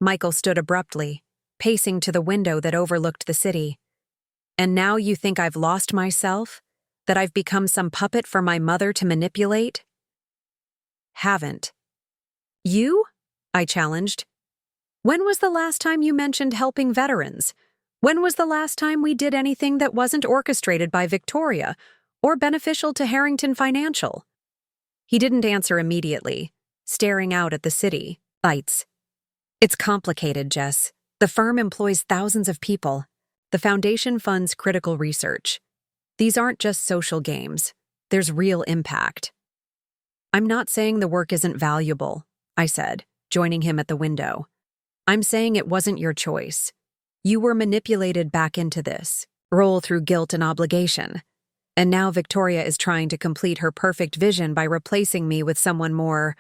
Michael stood abruptly, pacing to the window that overlooked the city. And now you think I've lost myself? That I've become some puppet for my mother to manipulate? Haven't. You? I challenged. When was the last time you mentioned helping veterans? When was the last time we did anything that wasn't orchestrated by Victoria or beneficial to Harrington Financial? He didn't answer immediately, staring out at the city lights. It's complicated, Jess. The firm employs thousands of people. The foundation funds critical research. These aren't just social games. There's real impact. I'm not saying the work isn't valuable, I said, joining him at the window. I'm saying it wasn't your choice. You were manipulated back into this. roll through guilt and obligation. And now Victoria is trying to complete her perfect vision by replacing me with someone more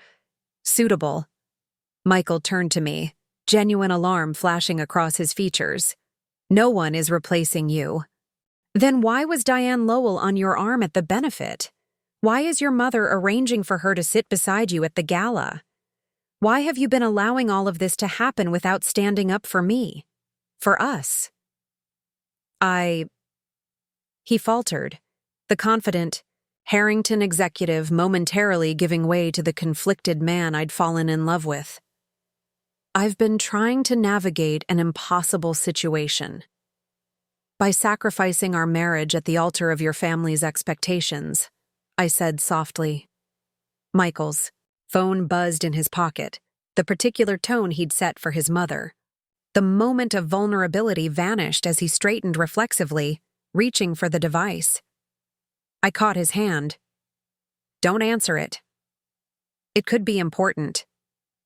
suitable. Michael turned to me, genuine alarm flashing across his features. No one is replacing you. Then why was Diane Lowell on your arm at the benefit? Why is your mother arranging for her to sit beside you at the gala? Why have you been allowing all of this to happen without standing up for me? For us? He faltered, the confident Harrington executive momentarily giving way to the conflicted man I'd fallen in love with. I've been trying to navigate an impossible situation. By sacrificing our marriage at the altar of your family's expectations, I said softly. Michael's phone buzzed in his pocket, the particular tone he'd set for his mother. The moment of vulnerability vanished as he straightened reflexively, reaching for the device. I caught his hand. Don't answer it. It could be important.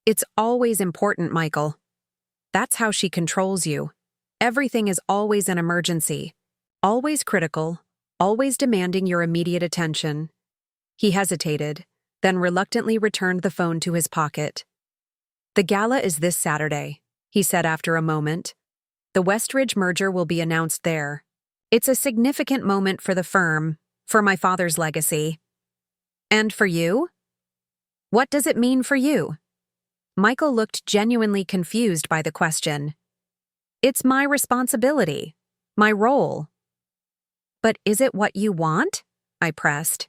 It's always important, Michael. That's how she controls you. Everything is always an emergency, always critical, always demanding your immediate attention. He hesitated, then reluctantly returned the phone to his pocket. The gala is this Saturday, he said after a moment. The Westridge merger will be announced there. It's a significant moment for the firm, for my father's legacy. And for you? What does it mean for you? Michael looked genuinely confused by the question. It's my responsibility, my role. But is it what you want? I pressed.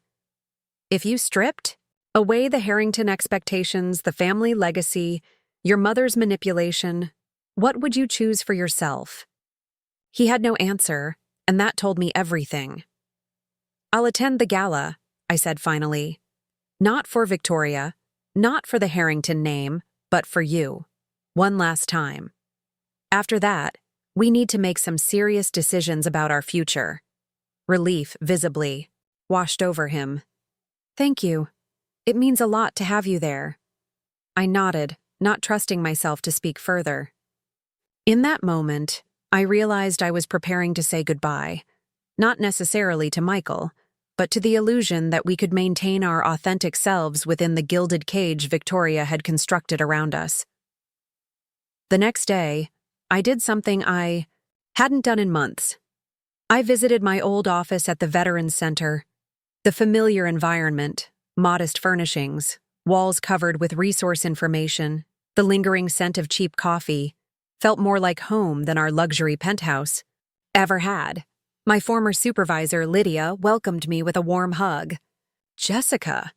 If you stripped away the Harrington expectations, the family legacy, your mother's manipulation, what would you choose for yourself? He had no answer, and that told me everything. I'll attend the gala, I said finally. Not for Victoria, not for the Harrington name, but for you. One last time. After that, we need to make some serious decisions about our future. Relief, visibly, washed over him. Thank you. It means a lot to have you there. I nodded, not trusting myself to speak further. In that moment, I realized I was preparing to say goodbye, not necessarily to Michael, but to the illusion that we could maintain our authentic selves within the gilded cage Victoria had constructed around us. The next day, I did something I hadn't done in months. I visited my old office at the Veterans Center. The familiar environment, modest furnishings, walls covered with resource information, the lingering scent of cheap coffee, felt more like home than our luxury penthouse ever had. My former supervisor, Lydia, welcomed me with a warm hug. Jessica,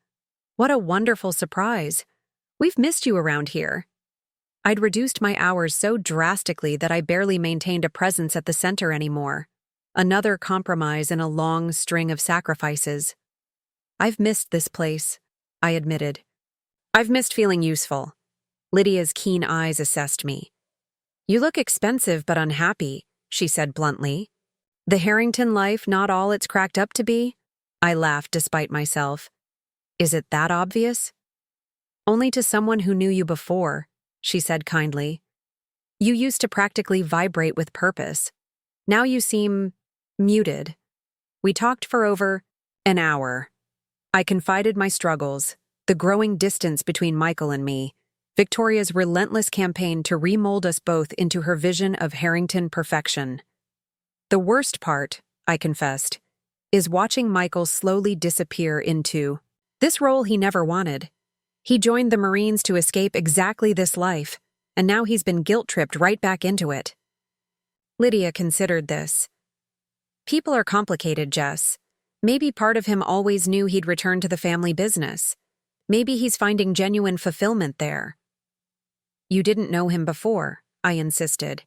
what a wonderful surprise. We've missed you around here. I'd reduced my hours so drastically that I barely maintained a presence at the center anymore. Another compromise in a long string of sacrifices. I've missed this place, I admitted. I've missed feeling useful. Lydia's keen eyes assessed me. You look expensive but unhappy, she said bluntly. The Harrington life not all it's cracked up to be? I laughed despite myself. Is it that obvious? Only to someone who knew you before, she said kindly. You used to practically vibrate with purpose. Now you seem muted. We talked for over an hour. I confided my struggles, the growing distance between Michael and me, Victoria's relentless campaign to remold us both into her vision of Harrington perfection. The worst part, I confessed, is watching Michael slowly disappear into this role he never wanted. He joined the Marines to escape exactly this life, and now he's been guilt-tripped right back into it. Lydia considered this. People are complicated, Jess. Maybe part of him always knew he'd return to the family business. Maybe he's finding genuine fulfillment there. You didn't know him before, I insisted.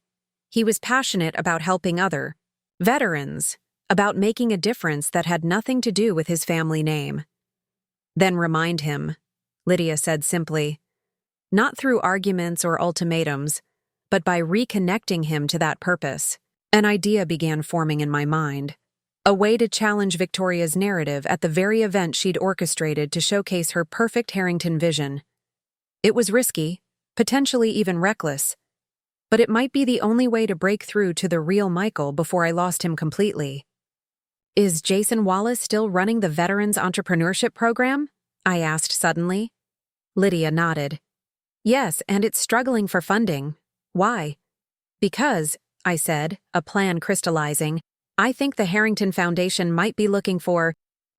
He was passionate about helping other veterans, about making a difference that had nothing to do with his family name. Then remind him, Lydia said simply, not through arguments or ultimatums, but by reconnecting him to that purpose. An idea began forming in my mind, a way to challenge Victoria's narrative at the very event she'd orchestrated to showcase her perfect Harrington vision. It was risky, potentially even reckless, but it might be the only way to break through to the real Michael before I lost him completely. Is Jason Wallace still running the Veterans Entrepreneurship Program? I asked suddenly. Lydia nodded. Yes, and it's struggling for funding. Why? Because, I said, a plan crystallizing, I think the Harrington Foundation might be looking for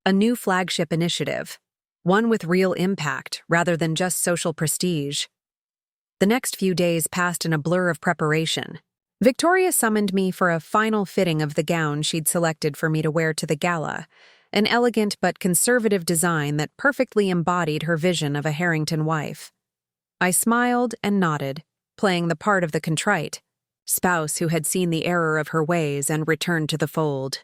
a new flagship initiative, one with real impact rather than just social prestige. The next few days passed in a blur of preparation. Victoria summoned me for a final fitting of the gown she'd selected for me to wear to the gala, an elegant but conservative design that perfectly embodied her vision of a Harrington wife. I smiled and nodded, playing the part of the contrite spouse who had seen the error of her ways and returned to the fold.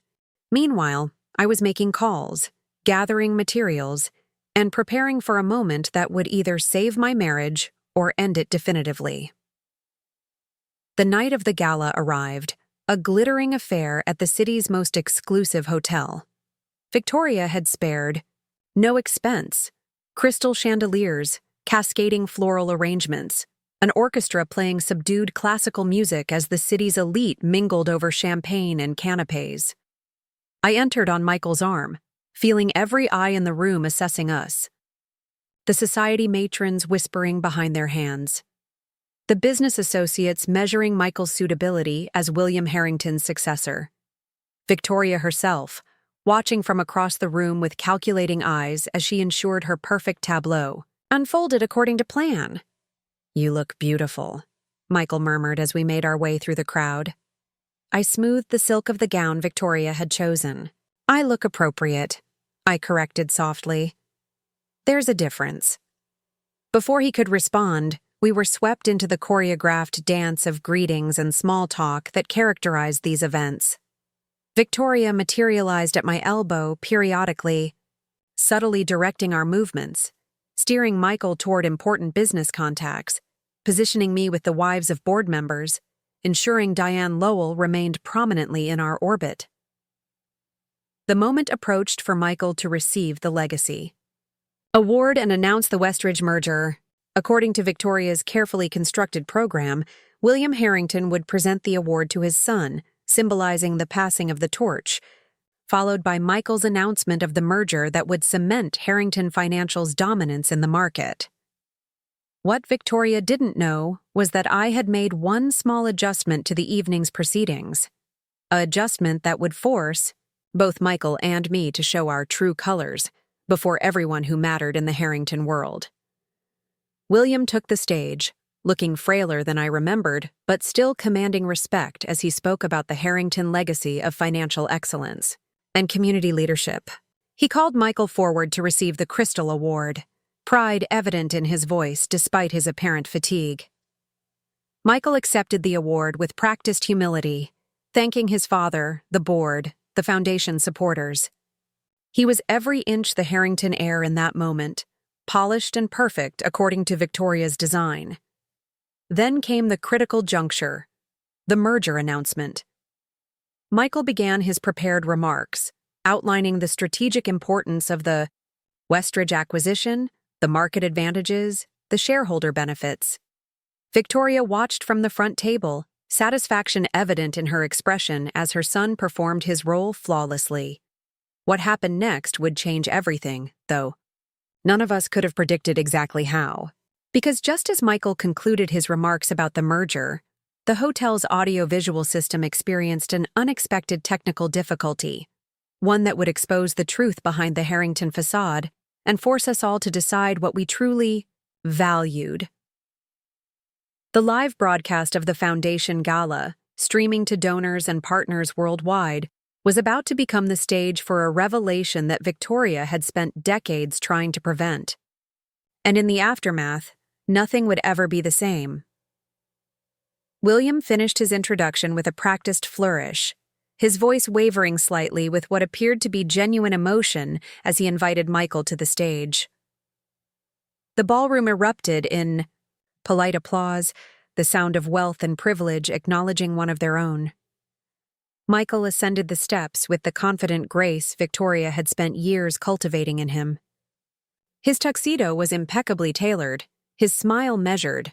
Meanwhile, I was making calls, gathering materials, and preparing for a moment that would either save my marriage or end it definitively. The night of the gala arrived, a glittering affair at the city's most exclusive hotel. Victoria had spared no expense: crystal chandeliers, cascading floral arrangements, an orchestra playing subdued classical music as the city's elite mingled over champagne and canapes. I entered on Michael's arm, feeling every eye in the room assessing us. The society matrons whispering behind their hands. The business associates measuring Michael's suitability as William Harrington's successor. Victoria herself, watching from across the room with calculating eyes as she ensured her perfect tableau unfolded according to plan. "You look beautiful," Michael murmured as we made our way through the crowd. I smoothed the silk of the gown Victoria had chosen. "I look appropriate," I corrected softly. "There's a difference." Before he could respond, we were swept into the choreographed dance of greetings and small talk that characterized these events. Victoria materialized at my elbow periodically, subtly directing our movements, steering Michael toward important business contacts, positioning me with the wives of board members, ensuring Diane Lowell remained prominently in our orbit. The moment approached for Michael to receive the legacy award and announce the Westridge merger. According to Victoria's carefully constructed program, William Harrington would present the award to his son, symbolizing the passing of the torch, followed by Michael's announcement of the merger that would cement Harrington Financial's dominance in the market. What Victoria didn't know was that I had made one small adjustment to the evening's proceedings, an adjustment that would force both Michael and me to show our true colors before everyone who mattered in the Harrington world. William took the stage, looking frailer than I remembered, but still commanding respect as he spoke about the Harrington legacy of financial excellence and community leadership. He called Michael forward to receive the Crystal Award, pride evident in his voice despite his apparent fatigue. Michael accepted the award with practiced humility, thanking his father, the board, the foundation supporters. He was every inch the Harrington heir in that moment, polished and perfect according to Victoria's design. Then came the critical juncture, the merger announcement. Michael began his prepared remarks, outlining the strategic importance of the Westridge acquisition, the market advantages, the shareholder benefits. Victoria watched from the front table, satisfaction evident in her expression as her son performed his role flawlessly. What happened next would change everything, though. None of us could have predicted exactly how. Because just as Michael concluded his remarks about the merger, the hotel's audio-visual system experienced an unexpected technical difficulty, one that would expose the truth behind the Harrington facade and force us all to decide what we truly valued. The live broadcast of the Foundation Gala, streaming to donors and partners worldwide, was about to become the stage for a revelation that Victoria had spent decades trying to prevent. And in the aftermath, nothing would ever be the same. William finished his introduction with a practiced flourish, his voice wavering slightly with what appeared to be genuine emotion as he invited Michael to the stage. The ballroom erupted in polite applause, the sound of wealth and privilege acknowledging one of their own. Michael ascended the steps with the confident grace Victoria had spent years cultivating in him. His tuxedo was impeccably tailored, his smile measured,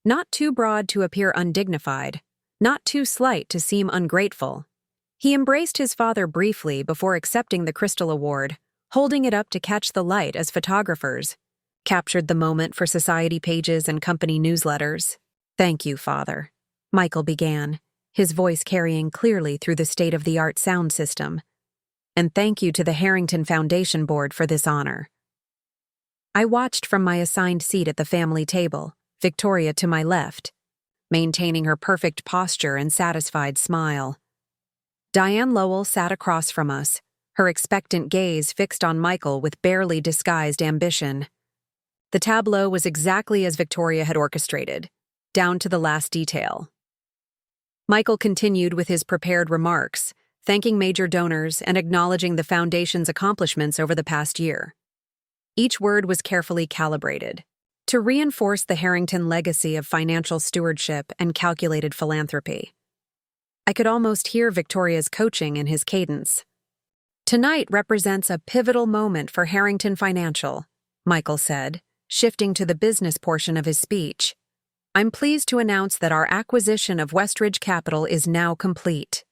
Not too broad to appear undignified, not too slight to seem ungrateful. He embraced his father briefly before accepting the Crystal Award, holding it up to catch the light as photographers captured the moment for society pages and company newsletters. "Thank you, Father," Michael began, his voice carrying clearly through the state-of-the-art sound system. "And thank you to the Harrington Foundation Board for this honor." I watched from my assigned seat at the family table, Victoria to my left, maintaining her perfect posture and satisfied smile. Diane Lowell sat across from us, her expectant gaze fixed on Michael with barely disguised ambition. The tableau was exactly as Victoria had orchestrated, down to the last detail. Michael continued with his prepared remarks, thanking major donors and acknowledging the Foundation's accomplishments over the past year. Each word was carefully calibrated to reinforce the Harrington legacy of financial stewardship and calculated philanthropy. I could almost hear Victoria's coaching in his cadence. "Tonight represents a pivotal moment for Harrington Financial," Michael said, shifting to the business portion of his speech. "I'm pleased to announce that our acquisition of Westridge Capital is now complete."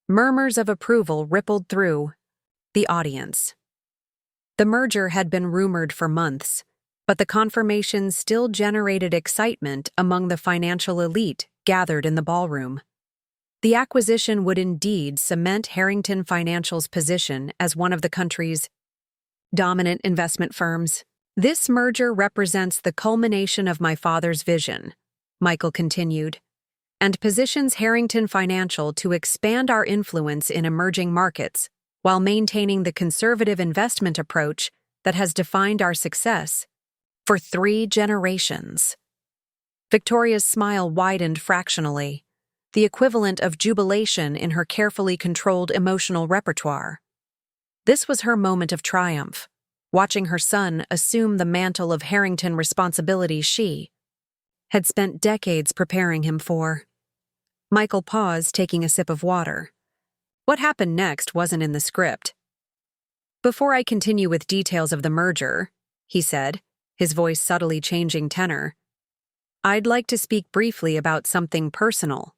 Murmurs of approval rippled through the audience. The merger had been rumored for months, but the confirmation still generated excitement among the financial elite gathered in the ballroom. The acquisition would indeed cement Harrington Financial's position as one of the country's dominant investment firms. "This merger represents the culmination of my father's vision," Michael continued, "and positions Harrington Financial to expand our influence in emerging markets while maintaining the conservative investment approach that has defined our success for 3 generations. Victoria's smile widened fractionally, the equivalent of jubilation in her carefully controlled emotional repertoire. This was her moment of triumph, watching her son assume the mantle of Harrington responsibility she had spent decades preparing him for. Michael paused, taking a sip of water. What happened next wasn't in the script. "Before I continue with details of the merger," he said, his voice subtly changing tenor, "I'd like to speak briefly about something personal."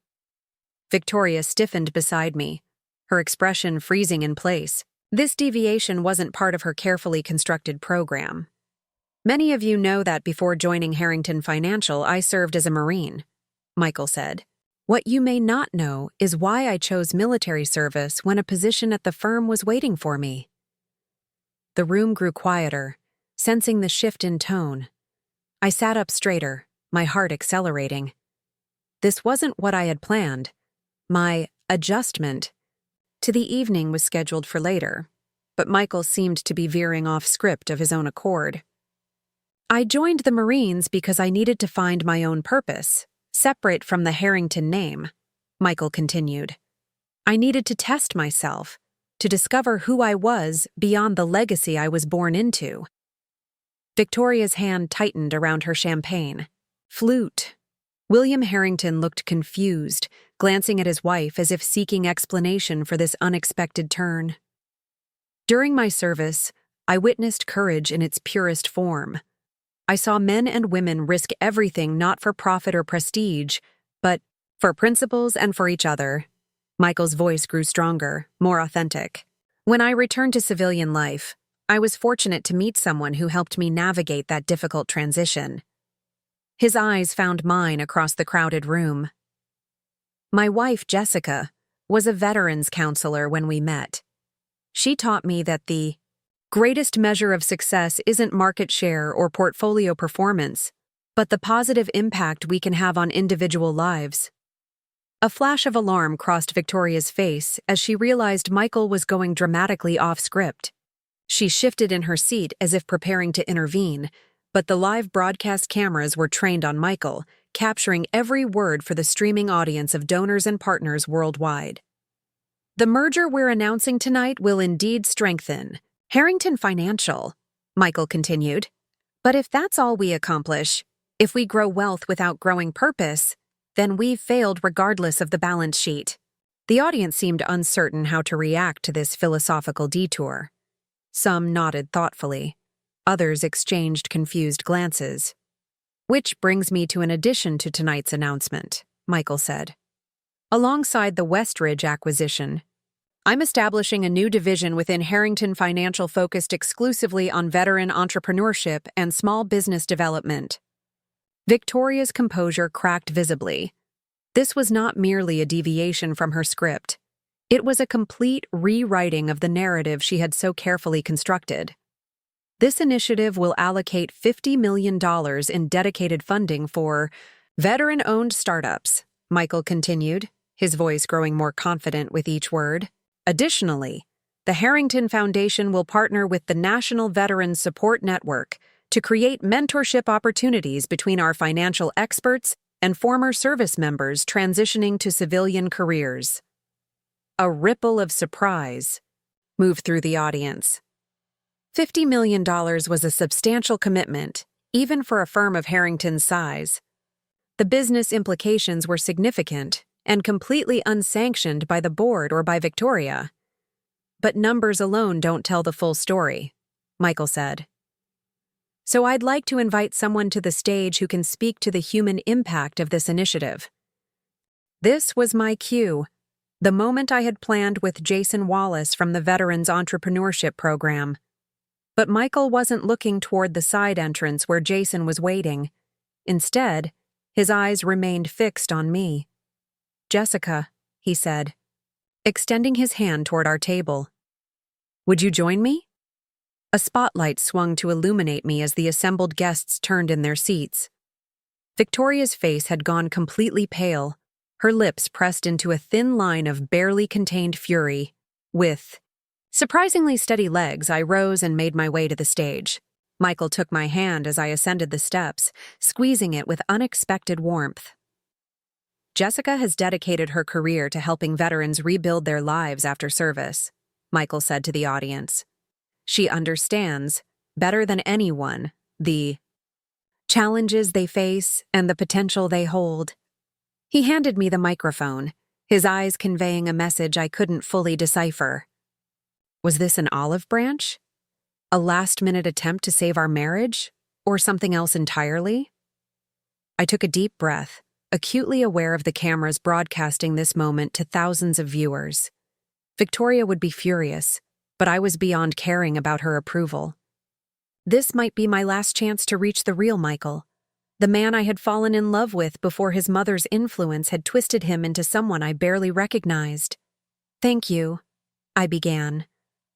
Victoria stiffened beside me, her expression freezing in place. This deviation wasn't part of her carefully constructed program. "Many of you know that before joining Harrington Financial, I served as a Marine," Michael said. "What you may not know is why I chose military service when a position at the firm was waiting for me." The room grew quieter, sensing the shift in tone. I sat up straighter, my heart accelerating. This wasn't what I had planned. My adjustment to the evening was scheduled for later, but Michael seemed to be veering off script of his own accord. "I joined the Marines because I needed to find my own purpose, separate from the Harrington name," Michael continued. "I needed to test myself, to discover who I was beyond the legacy I was born into." Victoria's hand tightened around her champagne. "Flute." William Harrington looked confused, glancing at his wife as if seeking explanation for this unexpected turn. "During my service, I witnessed courage in its purest form. I saw men and women risk everything not for profit or prestige, but for principles and for each other." Michael's voice grew stronger, more authentic. "When I returned to civilian life, I was fortunate to meet someone who helped me navigate that difficult transition." His eyes found mine across the crowded room. "My wife, Jessica, was a veterans counselor when we met. She taught me that the greatest measure of success isn't market share or portfolio performance, but the positive impact we can have on individual lives." A flash of alarm crossed Victoria's face as she realized Michael was going dramatically off script. She shifted in her seat as if preparing to intervene, but the live broadcast cameras were trained on Michael, capturing every word for the streaming audience of donors and partners worldwide. "The merger we're announcing tonight will indeed strengthen Harrington Financial," Michael continued. "But if that's all we accomplish, if we grow wealth without growing purpose, then we've failed regardless of the balance sheet." The audience seemed uncertain how to react to this philosophical detour. Some nodded thoughtfully. Others exchanged confused glances. Which brings me to an addition to tonight's announcement, Michael said. Alongside the Westridge acquisition, I'm establishing a new division within Harrington Financial focused exclusively on veteran entrepreneurship and small business development. Victoria's composure cracked visibly. This was not merely a deviation from her script. It was a complete rewriting of the narrative she had so carefully constructed. This initiative will allocate $50 million in dedicated funding for veteran-owned startups, Michael continued, his voice growing more confident with each word. Additionally, the Harrington Foundation will partner with the National Veterans Support Network to create mentorship opportunities between our financial experts and former service members transitioning to civilian careers. A ripple of surprise moved through the audience. $50 million was a substantial commitment, even for a firm of Harrington's size. The business implications were significant and completely unsanctioned by the board or by Victoria. But numbers alone don't tell the full story, Michael said. So I'd like to invite someone to the stage who can speak to the human impact of this initiative. This was my cue, the moment I had planned with Jason Wallace from the Veterans Entrepreneurship Program. But Michael wasn't looking toward the side entrance where Jason was waiting. Instead, his eyes remained fixed on me. "Jessica," he said, extending his hand toward our table. "Would you join me?" A spotlight swung to illuminate me as the assembled guests turned in their seats. Victoria's face had gone completely pale, her lips pressed into a thin line of barely contained fury. With surprisingly steady legs, I rose and made my way to the stage. Michael took my hand as I ascended the steps, squeezing it with unexpected warmth. "Jessica has dedicated her career to helping veterans rebuild their lives after service," Michael said to the audience. "She understands, better than anyone, the challenges they face and the potential they hold." He handed me the microphone, his eyes conveying a message I couldn't fully decipher. Was this an olive branch? A last-minute attempt to save our marriage? Or something else entirely? I took a deep breath, acutely aware of the cameras broadcasting this moment to thousands of viewers. Victoria would be furious, but I was beyond caring about her approval. This might be my last chance to reach the real Michael, the man I had fallen in love with before his mother's influence had twisted him into someone I barely recognized. "Thank you," I began,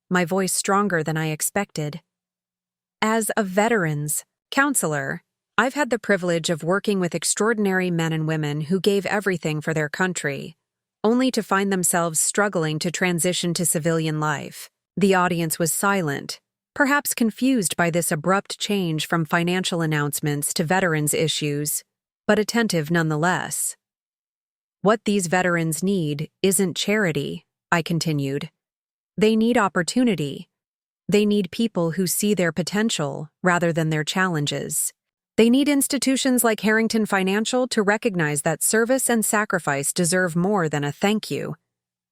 my voice stronger than I expected. "As a veterans counselor, I've had the privilege of working with extraordinary men and women who gave everything for their country, only to find themselves struggling to transition to civilian life." The audience was silent, perhaps confused by this abrupt change from financial announcements to veterans' issues, but attentive nonetheless. "What these veterans need isn't charity," I continued. "They need opportunity. They need people who see their potential rather than their challenges. They need institutions like Harrington Financial to recognize that service and sacrifice deserve more than a thank you.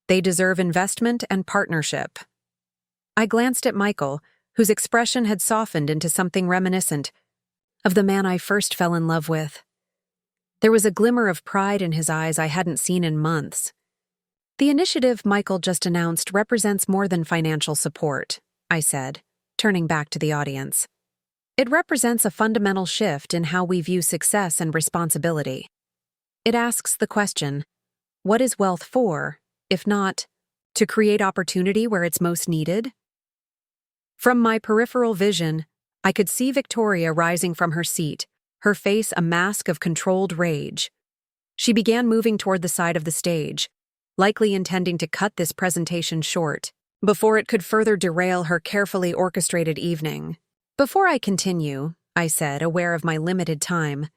They deserve investment and partnership." I glanced at Michael, whose expression had softened into something reminiscent of the man I first fell in love with. There was a glimmer of pride in his eyes I hadn't seen in months. "The initiative Michael just announced represents more than financial support," I said, turning back to the audience. "It represents a fundamental shift in how we view success and responsibility. It asks the question, what is wealth for, if not to create opportunity where it's most needed?" From my peripheral vision, I could see Victoria rising from her seat, her face a mask of controlled rage. She began moving toward the side of the stage, likely intending to cut this presentation short, before it could further derail her carefully orchestrated evening. "Before I continue," I said, aware of my limited time,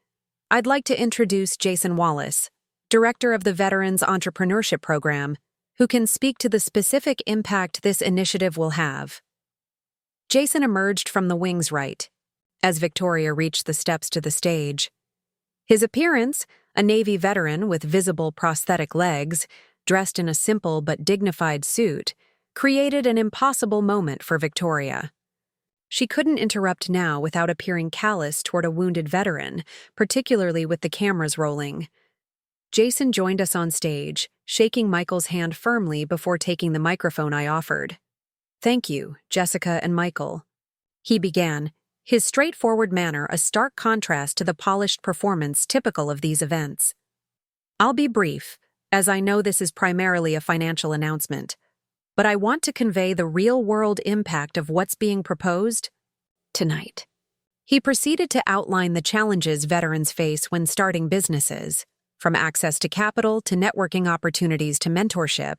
"I'd like to introduce Jason Wallace, Director of the Veterans Entrepreneurship Program, who can speak to the specific impact this initiative will have." Jason emerged from the wings right, as Victoria reached the steps to the stage. His appearance, a Navy veteran with visible prosthetic legs, dressed in a simple but dignified suit, created an impossible moment for Victoria. She couldn't interrupt now without appearing callous toward a wounded veteran, particularly with the cameras rolling. Jason joined us on stage, shaking Michael's hand firmly before taking the microphone I offered. "Thank you, Jessica and Michael," he began, his straightforward manner a stark contrast to the polished performance typical of these events. "I'll be brief, as I know this is primarily a financial announcement, but I want to convey the real-world impact of what's being proposed tonight." He proceeded to outline the challenges veterans face when starting businesses, from access to capital to networking opportunities to mentorship,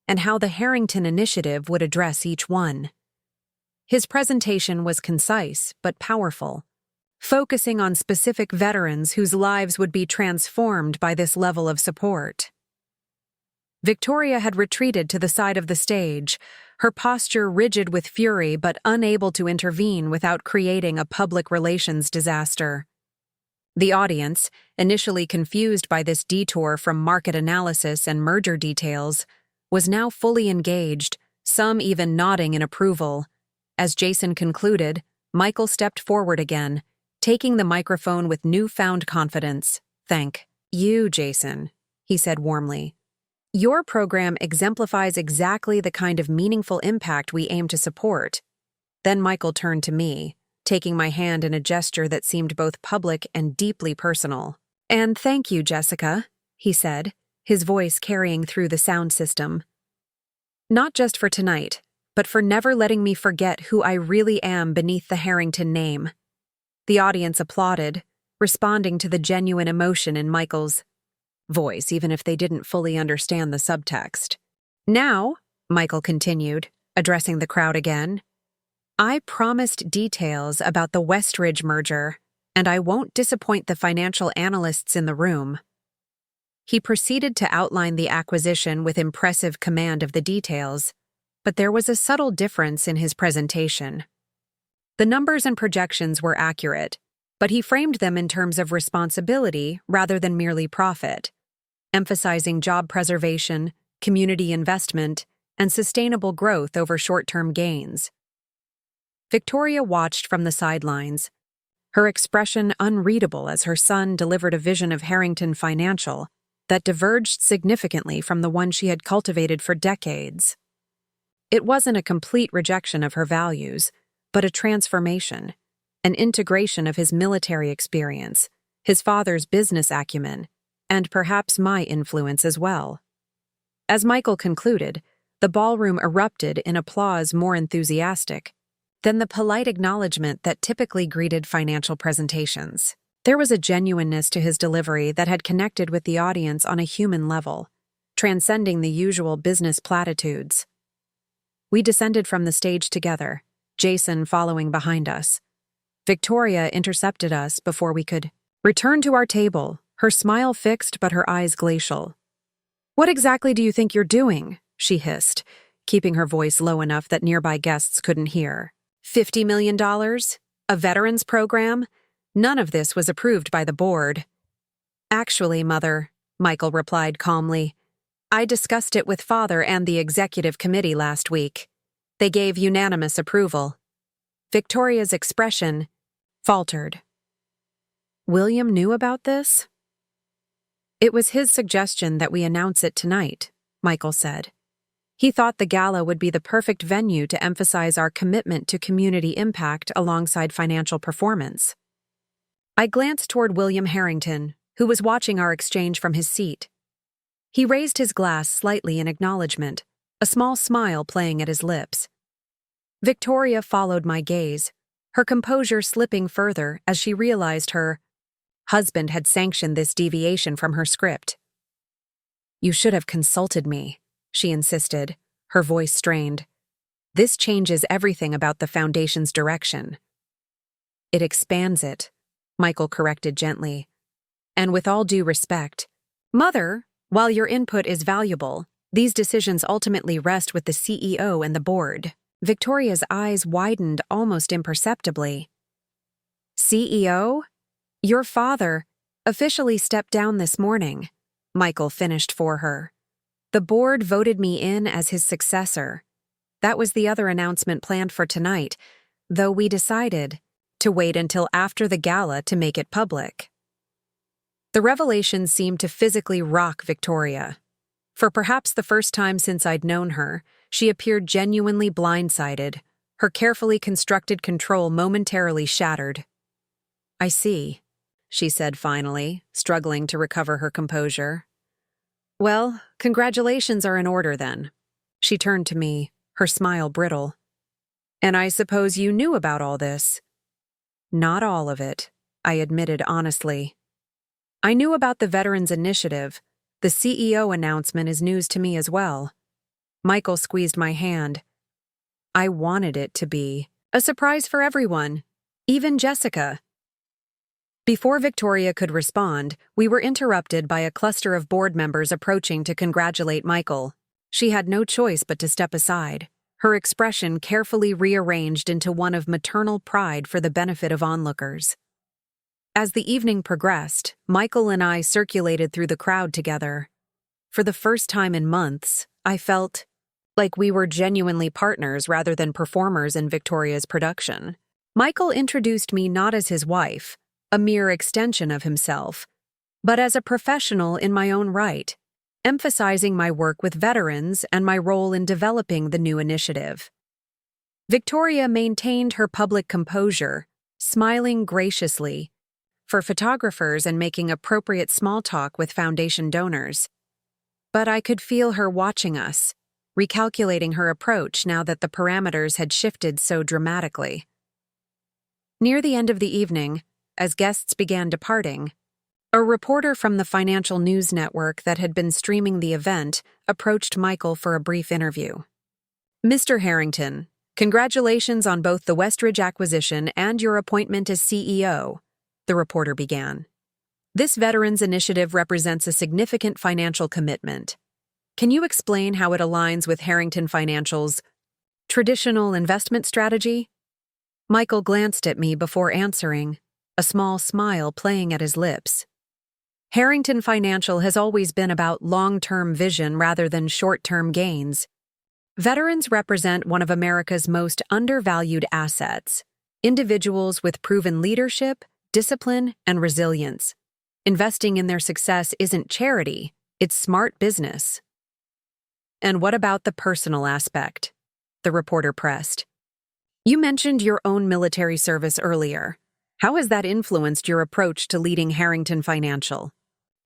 and how the Harrington Initiative would address each one. His presentation was concise but powerful, focusing on specific veterans whose lives would be transformed by this level of support. Victoria had retreated to the side of the stage, her posture rigid with fury but unable to intervene without creating a public relations disaster. The audience, initially confused by this detour from market analysis and merger details, was now fully engaged, some even nodding in approval. As Jason concluded, Michael stepped forward again, taking the microphone with newfound confidence. "Thank you, Jason," he said warmly. "Your program exemplifies exactly the kind of meaningful impact we aim to support." Then Michael turned to me, taking my hand in a gesture that seemed both public and deeply personal. "And thank you, Jessica," he said, his voice carrying through the sound system. "Not just for tonight, but for never letting me forget who I really am beneath the Harrington name." The audience applauded, responding to the genuine emotion in Michael's voice, even if they didn't fully understand the subtext. "Now," Michael continued, addressing the crowd again, "I promised details about the Westridge merger, and I won't disappoint the financial analysts in the room." He proceeded to outline the acquisition with impressive command of the details, but there was a subtle difference in his presentation. The numbers and projections were accurate, but he framed them in terms of responsibility rather than merely profit, emphasizing job preservation, community investment, and sustainable growth over short-term gains. Victoria watched from the sidelines, her expression unreadable as her son delivered a vision of Harrington Financial that diverged significantly from the one she had cultivated for decades. It wasn't a complete rejection of her values, but a transformation, an integration of his military experience, his father's business acumen, and perhaps my influence as well. As Michael concluded, the ballroom erupted in applause more enthusiastic than the polite acknowledgement that typically greeted financial presentations. There was a genuineness to his delivery that had connected with the audience on a human level, transcending the usual business platitudes. We descended from the stage together, Jason following behind us. Victoria intercepted us before we could return to our table, her smile fixed but her eyes glacial. "What exactly do you think you're doing?" she hissed, keeping her voice low enough that nearby guests couldn't hear. $50 million? A veterans program? None of this was approved by the board. "Actually, Mother," Michael replied calmly, "I discussed it with Father and the executive committee last week. They gave unanimous approval." Victoria's expression faltered. "William knew about this?" "It was his suggestion that we announce it tonight," Michael said. "He thought the gala would be the perfect venue to emphasize our commitment to community impact alongside financial performance." I glanced toward William Harrington, who was watching our exchange from his seat. He raised his glass slightly in acknowledgement, a small smile playing at his lips. Victoria followed my gaze, her composure slipping further as she realized her husband had sanctioned this deviation from her script. "You should have consulted me," she insisted, her voice strained. "This changes everything about the Foundation's direction." "It expands it," Michael corrected gently. "And with all due respect, Mother, while your input is valuable, these decisions ultimately rest with the CEO and the board." Victoria's eyes widened almost imperceptibly. "CEO? Your father officially stepped down this morning," Michael finished for her. "The board voted me in as his successor. That was the other announcement planned for tonight, though we decided to wait until after the gala to make it public. The revelation seemed to physically rock Victoria. For perhaps the first time since I'd known her, she appeared genuinely blindsided, her carefully constructed control momentarily shattered. "I see," she said finally, struggling to recover her composure. "Well, congratulations are in order then." She turned to me, her smile brittle. "And I suppose you knew about all this?" "Not all of it," I admitted honestly. "I knew about the Veterans Initiative. The CEO announcement is news to me as well." Michael squeezed my hand. "I wanted it to be a surprise for everyone, even Jessica." Before Victoria could respond, we were interrupted by a cluster of board members approaching to congratulate Michael. She had no choice but to step aside, her expression carefully rearranged into one of maternal pride for the benefit of onlookers. As the evening progressed, Michael and I circulated through the crowd together. For the first time in months, I felt like we were genuinely partners rather than performers in Victoria's production. Michael introduced me not as his wife, a mere extension of himself, but as a professional in my own right, emphasizing my work with veterans and my role in developing the new initiative. Victoria maintained her public composure, smiling graciously for photographers and making appropriate small talk with foundation donors. But I could feel her watching us, recalculating her approach now that the parameters had shifted so dramatically. Near the end of the evening, as guests began departing, a reporter from the financial news network that had been streaming the event approached Michael for a brief interview. "Mr. Harrington, congratulations on both the Westridge acquisition and your appointment as CEO," the reporter began. "This Veterans Initiative represents a significant financial commitment. Can you explain how it aligns with Harrington Financial's traditional investment strategy?" Michael glanced at me before answering, a small smile playing at his lips. "Harrington Financial has always been about long-term vision rather than short-term gains. Veterans represent one of America's most undervalued assets, individuals with proven leadership, discipline, and resilience. Investing in their success isn't charity, it's smart business." "And what about the personal aspect?" the reporter pressed. "You mentioned your own military service earlier. How has that influenced your approach to leading Harrington Financial?"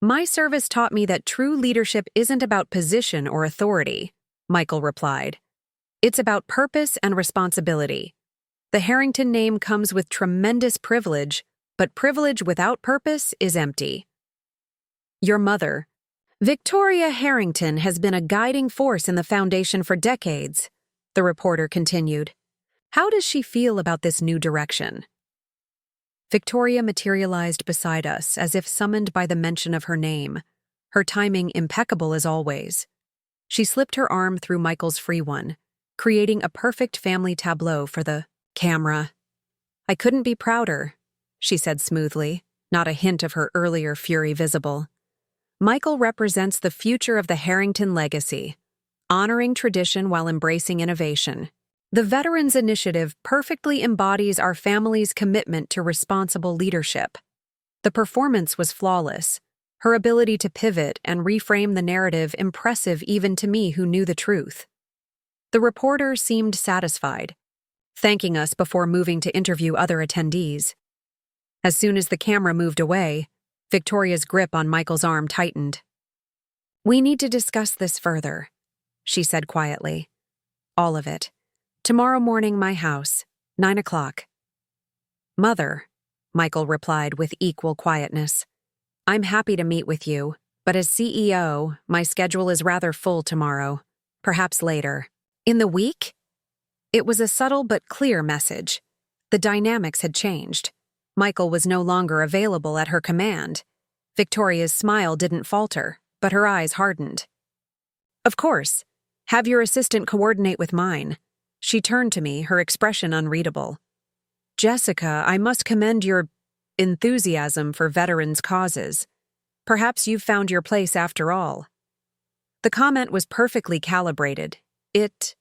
"My service taught me that true leadership isn't about position or authority," Michael replied. "It's about purpose and responsibility. The Harrington name comes with tremendous privilege, but privilege without purpose is empty." "Your mother, Victoria Harrington, has been a guiding force in the foundation for decades," the reporter continued. "How does she feel about this new direction?" Victoria materialized beside us as if summoned by the mention of her name, her timing impeccable as always. She slipped her arm through Michael's free one, creating a perfect family tableau for the camera. "I couldn't be prouder," she said smoothly, not a hint of her earlier fury visible. "Michael represents the future of the Harrington legacy, honoring tradition while embracing innovation. The Veterans Initiative perfectly embodies our family's commitment to responsible leadership." The performance was flawless, her ability to pivot and reframe the narrative impressive even to me who knew the truth. The reporter seemed satisfied, thanking us before moving to interview other attendees. As soon as the camera moved away, Victoria's grip on Michael's arm tightened. "We need to discuss this further," she said quietly. "All of it. Tomorrow morning, my house, 9 o'clock. "Mother," Michael replied with equal quietness, "I'm happy to meet with you, but as CEO, my schedule is rather full tomorrow, perhaps later." "In the week?" It was a subtle but clear message. The dynamics had changed. Michael was no longer available at her command. Victoria's smile didn't falter, but her eyes hardened. "Of course. Have your assistant coordinate with mine." She turned to me, her expression unreadable. "Jessica, I must commend your enthusiasm for veterans' causes. Perhaps you've found your place after all." The comment was perfectly calibrated. It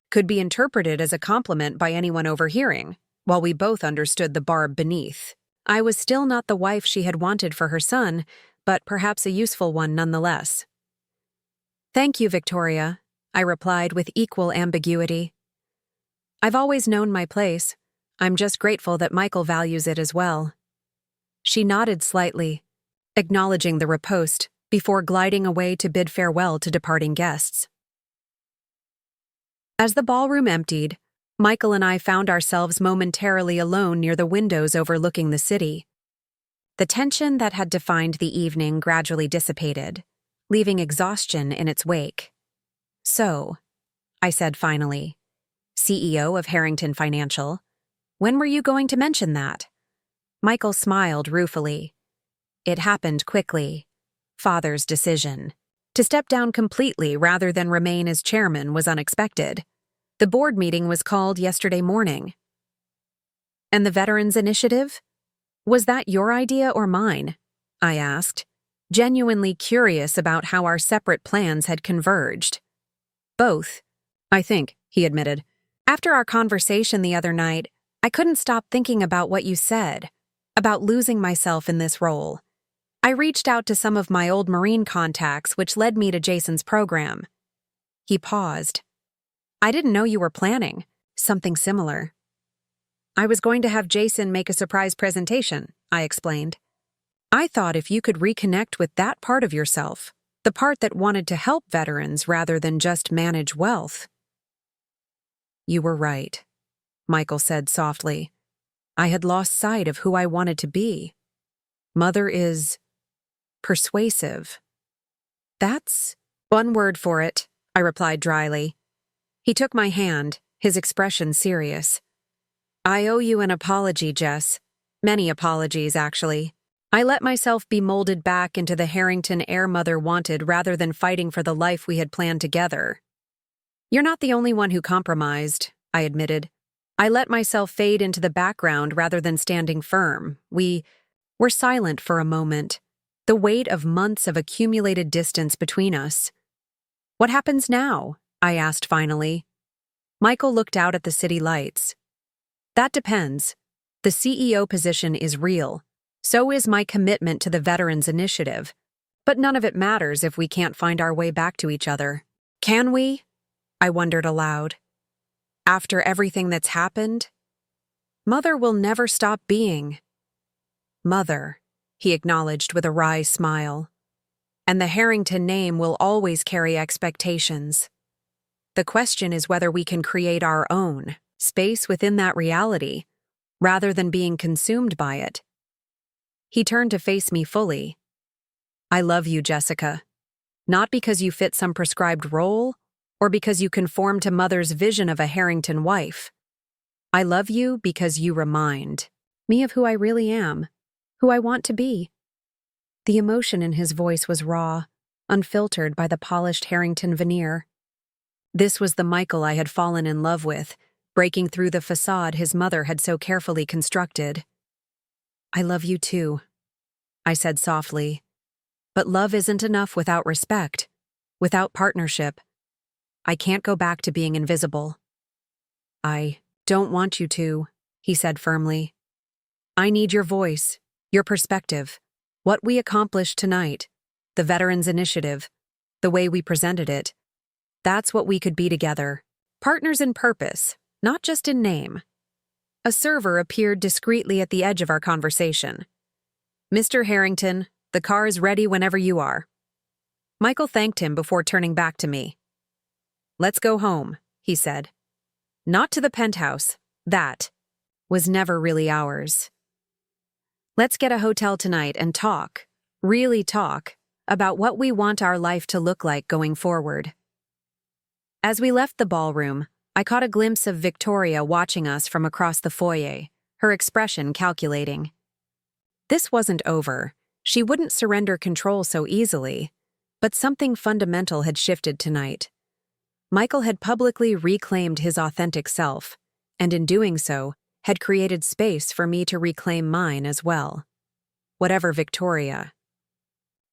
could be interpreted as a compliment by anyone overhearing, while we both understood the barb beneath. I was still not the wife she had wanted for her son, but perhaps a useful one nonetheless. "Thank you, Victoria," I replied with equal ambiguity. "I've always known my place. I'm just grateful that Michael values it as well." She nodded slightly, acknowledging the riposte, before gliding away to bid farewell to departing guests. As the ballroom emptied, Michael and I found ourselves momentarily alone near the windows overlooking the city. The tension that had defined the evening gradually dissipated, leaving exhaustion in its wake. "So," I said finally, "CEO of Harrington Financial, when were you going to mention that?" Michael smiled ruefully. "It happened quickly. Father's decision. To step down completely rather than remain as chairman was unexpected. The board meeting was called yesterday morning." "And the Veterans Initiative? Was that your idea or mine?" I asked, genuinely curious about how our separate plans had converged. "Both, I think," he admitted. "After our conversation the other night, I couldn't stop thinking about what you said, about losing myself in this role. I reached out to some of my old Marine contacts, which led me to Jason's program." He paused. "I didn't know you were planning something similar." "I was going to have Jason make a surprise presentation," I explained. "I thought if you could reconnect with that part of yourself, the part that wanted to help veterans rather than just manage wealth." "You were right," Michael said softly. "I had lost sight of who I wanted to be. Mother is persuasive." "That's one word for it," I replied dryly. He took my hand, his expression serious. "I owe you an apology, Jess. Many apologies, actually. I let myself be molded back into the Harrington heir Mother wanted rather than fighting for the life we had planned together." "You're not the only one who compromised," I admitted. "I let myself fade into the background rather than standing firm. We were silent for a moment, the weight of months of accumulated distance between us. "What happens now?" I asked finally. Michael looked out at the city lights. "That depends. The CEO position is real. So is my commitment to the Veterans Initiative. But none of it matters if we can't find our way back to each other. Can we?" I wondered aloud. "After everything that's happened? Mother will never stop being Mother," he acknowledged with a wry smile. "And the Harrington name will always carry expectations. The question is whether we can create our own space within that reality, rather than being consumed by it." He turned to face me fully. "I love you, Jessica. Not because you fit some prescribed role, or because you conform to Mother's vision of a Harrington wife. I love you because you remind me of who I really am, who I want to be." The emotion in his voice was raw, unfiltered by the polished Harrington veneer. This was the Michael I had fallen in love with, breaking through the facade his mother had so carefully constructed. "I love you too," I said softly. "But love isn't enough without respect, without partnership. I can't go back to being invisible." "I don't want you to," he said firmly. "I need your voice, your perspective, what we accomplished tonight, the Veterans Initiative, the way we presented it. That's what we could be together, partners in purpose, not just in name." A server appeared discreetly at the edge of our conversation. "Mr. Harrington, the car is ready whenever you are." Michael thanked him before turning back to me. "Let's go home," he said. "Not to the penthouse. That was never really ours. Let's get a hotel tonight and talk, really talk, about what we want our life to look like going forward." As we left the ballroom, I caught a glimpse of Victoria watching us from across the foyer, her expression calculating. This wasn't over. She wouldn't surrender control so easily. But something fundamental had shifted tonight. Michael had publicly reclaimed his authentic self, and in doing so, had created space for me to reclaim mine as well. Whatever Victoria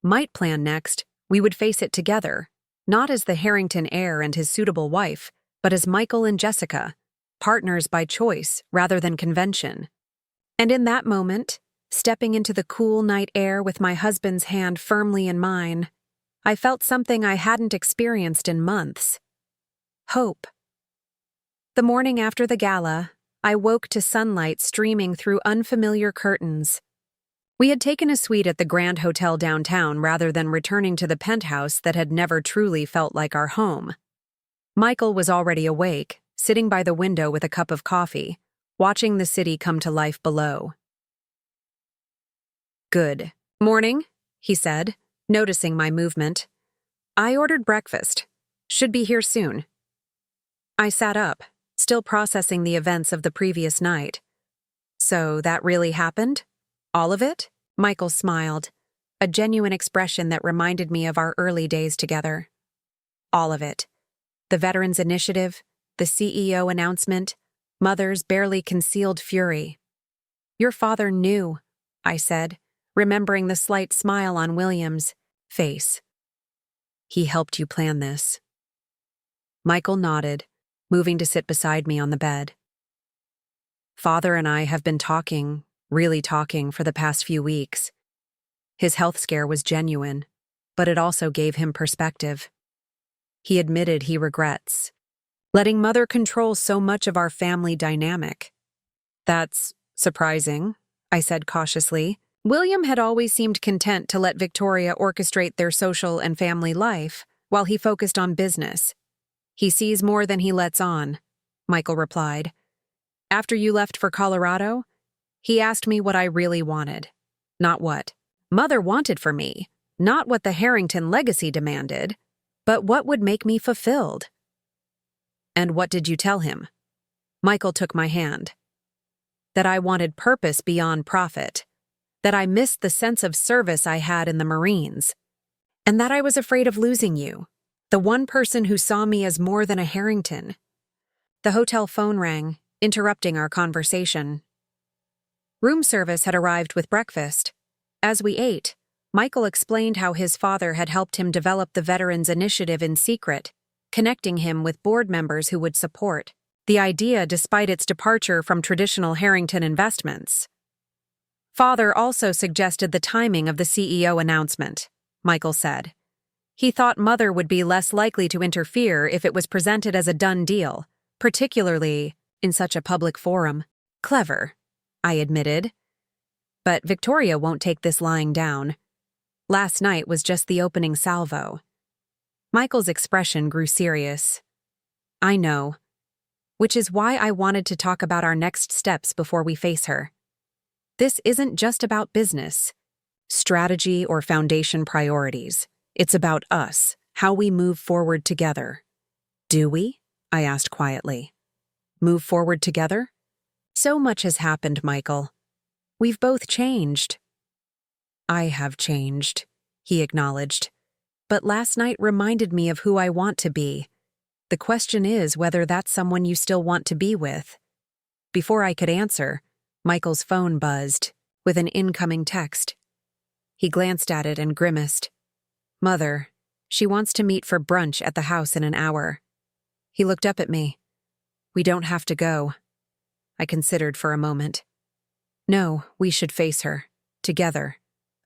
might plan next, we would face it together, not as the Harrington heir and his suitable wife, but as Michael and Jessica, partners by choice rather than convention. And in that moment, stepping into the cool night air with my husband's hand firmly in mine, I felt something I hadn't experienced in months. Hope. The morning after the gala, I woke to sunlight streaming through unfamiliar curtains. We had taken a suite at the Grand Hotel downtown rather than returning to the penthouse that had never truly felt like our home. Michael was already awake, sitting by the window with a cup of coffee, watching the city come to life below. "Good morning," he said, noticing my movement. "I ordered breakfast. Should be here soon." I sat up, still processing the events of the previous night. "So that really happened? All of it?" Michael smiled, a genuine expression that reminded me of our early days together. "All of it. The Veterans Initiative, the CEO announcement, Mother's barely concealed fury." "Your father knew," I said, remembering the slight smile on William's face. "He helped you plan this." Michael nodded, moving to sit beside me on the bed. "Father and I have been talking, really talking, for the past few weeks. His health scare was genuine, but it also gave him perspective. He admitted he regrets letting Mother control so much of our family dynamic." "That's surprising," I said cautiously. William had always seemed content to let Victoria orchestrate their social and family life while he focused on business. "He sees more than he lets on," Michael replied. "After you left for Colorado, he asked me what I really wanted, not what Mother wanted for me, not what the Harrington legacy demanded, but what would make me fulfilled." "And what did you tell him?" Michael took my hand. "That I wanted purpose beyond profit, that I missed the sense of service I had in the Marines, and that I was afraid of losing you, the one person who saw me as more than a Harrington." The hotel phone rang, interrupting our conversation. Room service had arrived with breakfast. As we ate, Michael explained how his father had helped him develop the Veterans Initiative in secret, connecting him with board members who would support the idea despite its departure from traditional Harrington investments. "Father also suggested the timing of the CEO announcement," Michael said. "He thought Mother would be less likely to interfere if it was presented as a done deal, particularly in such a public forum." "Clever," I admitted. "But Victoria won't take this lying down. Last night was just the opening salvo." Michael's expression grew serious. "I know. Which is why I wanted to talk about our next steps before we face her. This isn't just about business, strategy, or foundation priorities. It's about us, how we move forward together." "Do we?" I asked quietly. "Move forward together?" "So much has happened, Michael. We've both changed." "I have changed," he acknowledged. "But last night reminded me of who I want to be. The question is whether that's someone you still want to be with." Before I could answer, Michael's phone buzzed with an incoming text. He glanced at it and grimaced. "Mother, she wants to meet for brunch at the house in an hour." He looked up at me. "We don't have to go." I considered for a moment. "No, we should face her, together,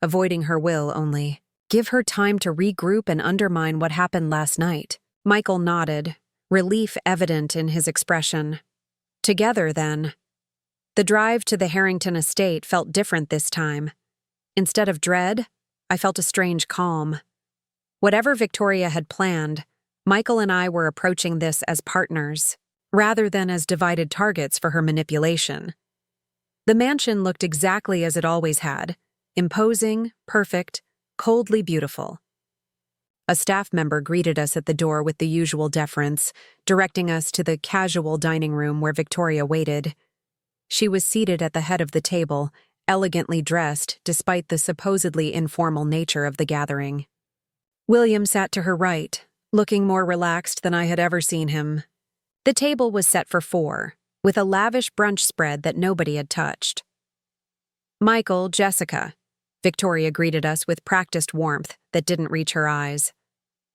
avoiding her will only. Give her time to regroup and undermine what happened last night." Michael nodded, relief evident in his expression. "Together, then." The drive to the Harrington estate felt different this time. Instead of dread, I felt a strange calm. Whatever Victoria had planned, Michael and I were approaching this as partners, rather than as divided targets for her manipulation. The mansion looked exactly as it always had, imposing, perfect, coldly beautiful. A staff member greeted us at the door with the usual deference, directing us to the casual dining room where Victoria waited. She was seated at the head of the table, elegantly dressed despite the supposedly informal nature of the gathering. William sat to her right, looking more relaxed than I had ever seen him. The table was set for 4, with a lavish brunch spread that nobody had touched. "Michael, Jessica," Victoria greeted us with practiced warmth that didn't reach her eyes.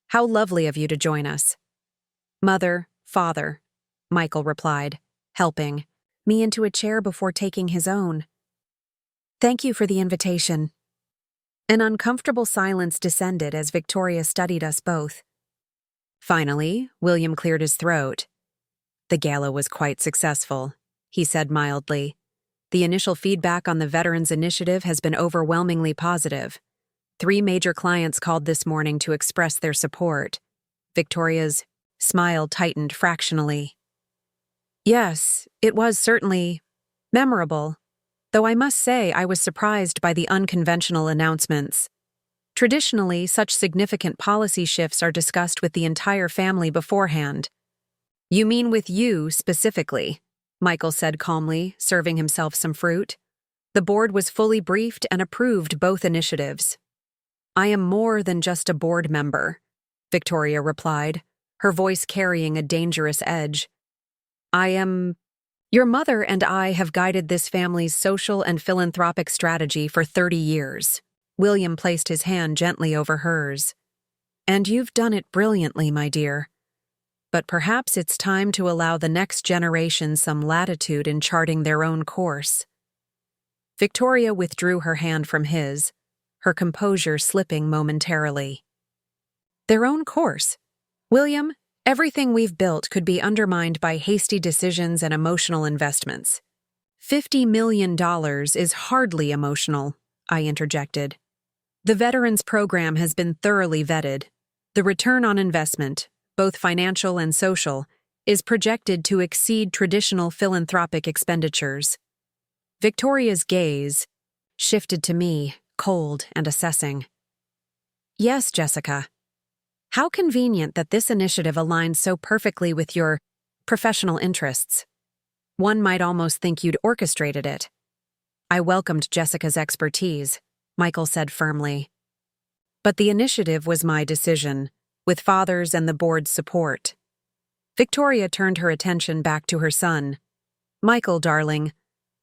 "How lovely of you to join us. Mother, Father, Michael replied, helping me into a chair before taking his own. Thank you for the invitation. An uncomfortable silence descended as Victoria studied us both. Finally, William cleared his throat. The gala was quite successful, he said mildly. The initial feedback on the Veterans Initiative has been overwhelmingly positive. 3 major clients called this morning to express their support. Victoria's smile tightened fractionally. Yes, it was certainly memorable, though I must say I was surprised by the unconventional announcements. Traditionally, such significant policy shifts are discussed with the entire family beforehand. You mean with you specifically, Michael said calmly, serving himself some fruit. The board was fully briefed and approved both initiatives. I am more than just a board member, Victoria replied, her voice carrying a dangerous edge. Your mother and I have guided this family's social and philanthropic strategy for 30 years. William placed his hand gently over hers. And you've done it brilliantly, my dear. But perhaps it's time to allow the next generation some latitude in charting their own course. Victoria withdrew her hand from his, her composure slipping momentarily. Their own course? William, everything we've built could be undermined by hasty decisions and emotional investments. $50 million is hardly emotional, I interjected. The Veterans Program has been thoroughly vetted. The return on investment, both financial and social, is projected to exceed traditional philanthropic expenditures. Victoria's gaze shifted to me, cold and assessing. Yes, Jessica. How convenient that this initiative aligns so perfectly with your professional interests. One might almost think you'd orchestrated it. I welcomed Jessica's expertise, Michael said firmly. But the initiative was my decision, with Father's and the board's support. Victoria turned her attention back to her son. Michael, darling,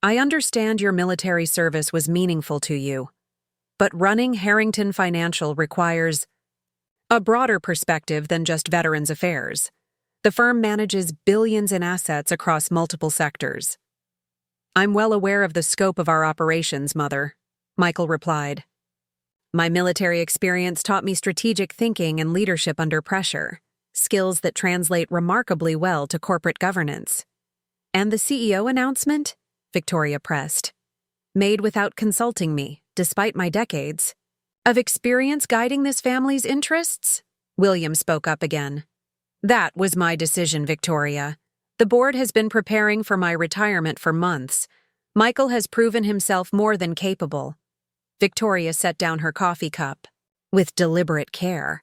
I understand your military service was meaningful to you, but running Harrington Financial requires a broader perspective than just veterans affairs. The firm manages billions in assets across multiple sectors. I'm well aware of the scope of our operations, Mother, Michael replied. My military experience taught me strategic thinking and leadership under pressure, skills that translate remarkably well to corporate governance. And the CEO announcement? Victoria pressed. Made without consulting me, despite my decades of experience guiding this family's interests? William spoke up again. That was my decision, Victoria. The board has been preparing for my retirement for months. Michael has proven himself more than capable. Victoria set down her coffee cup with deliberate care.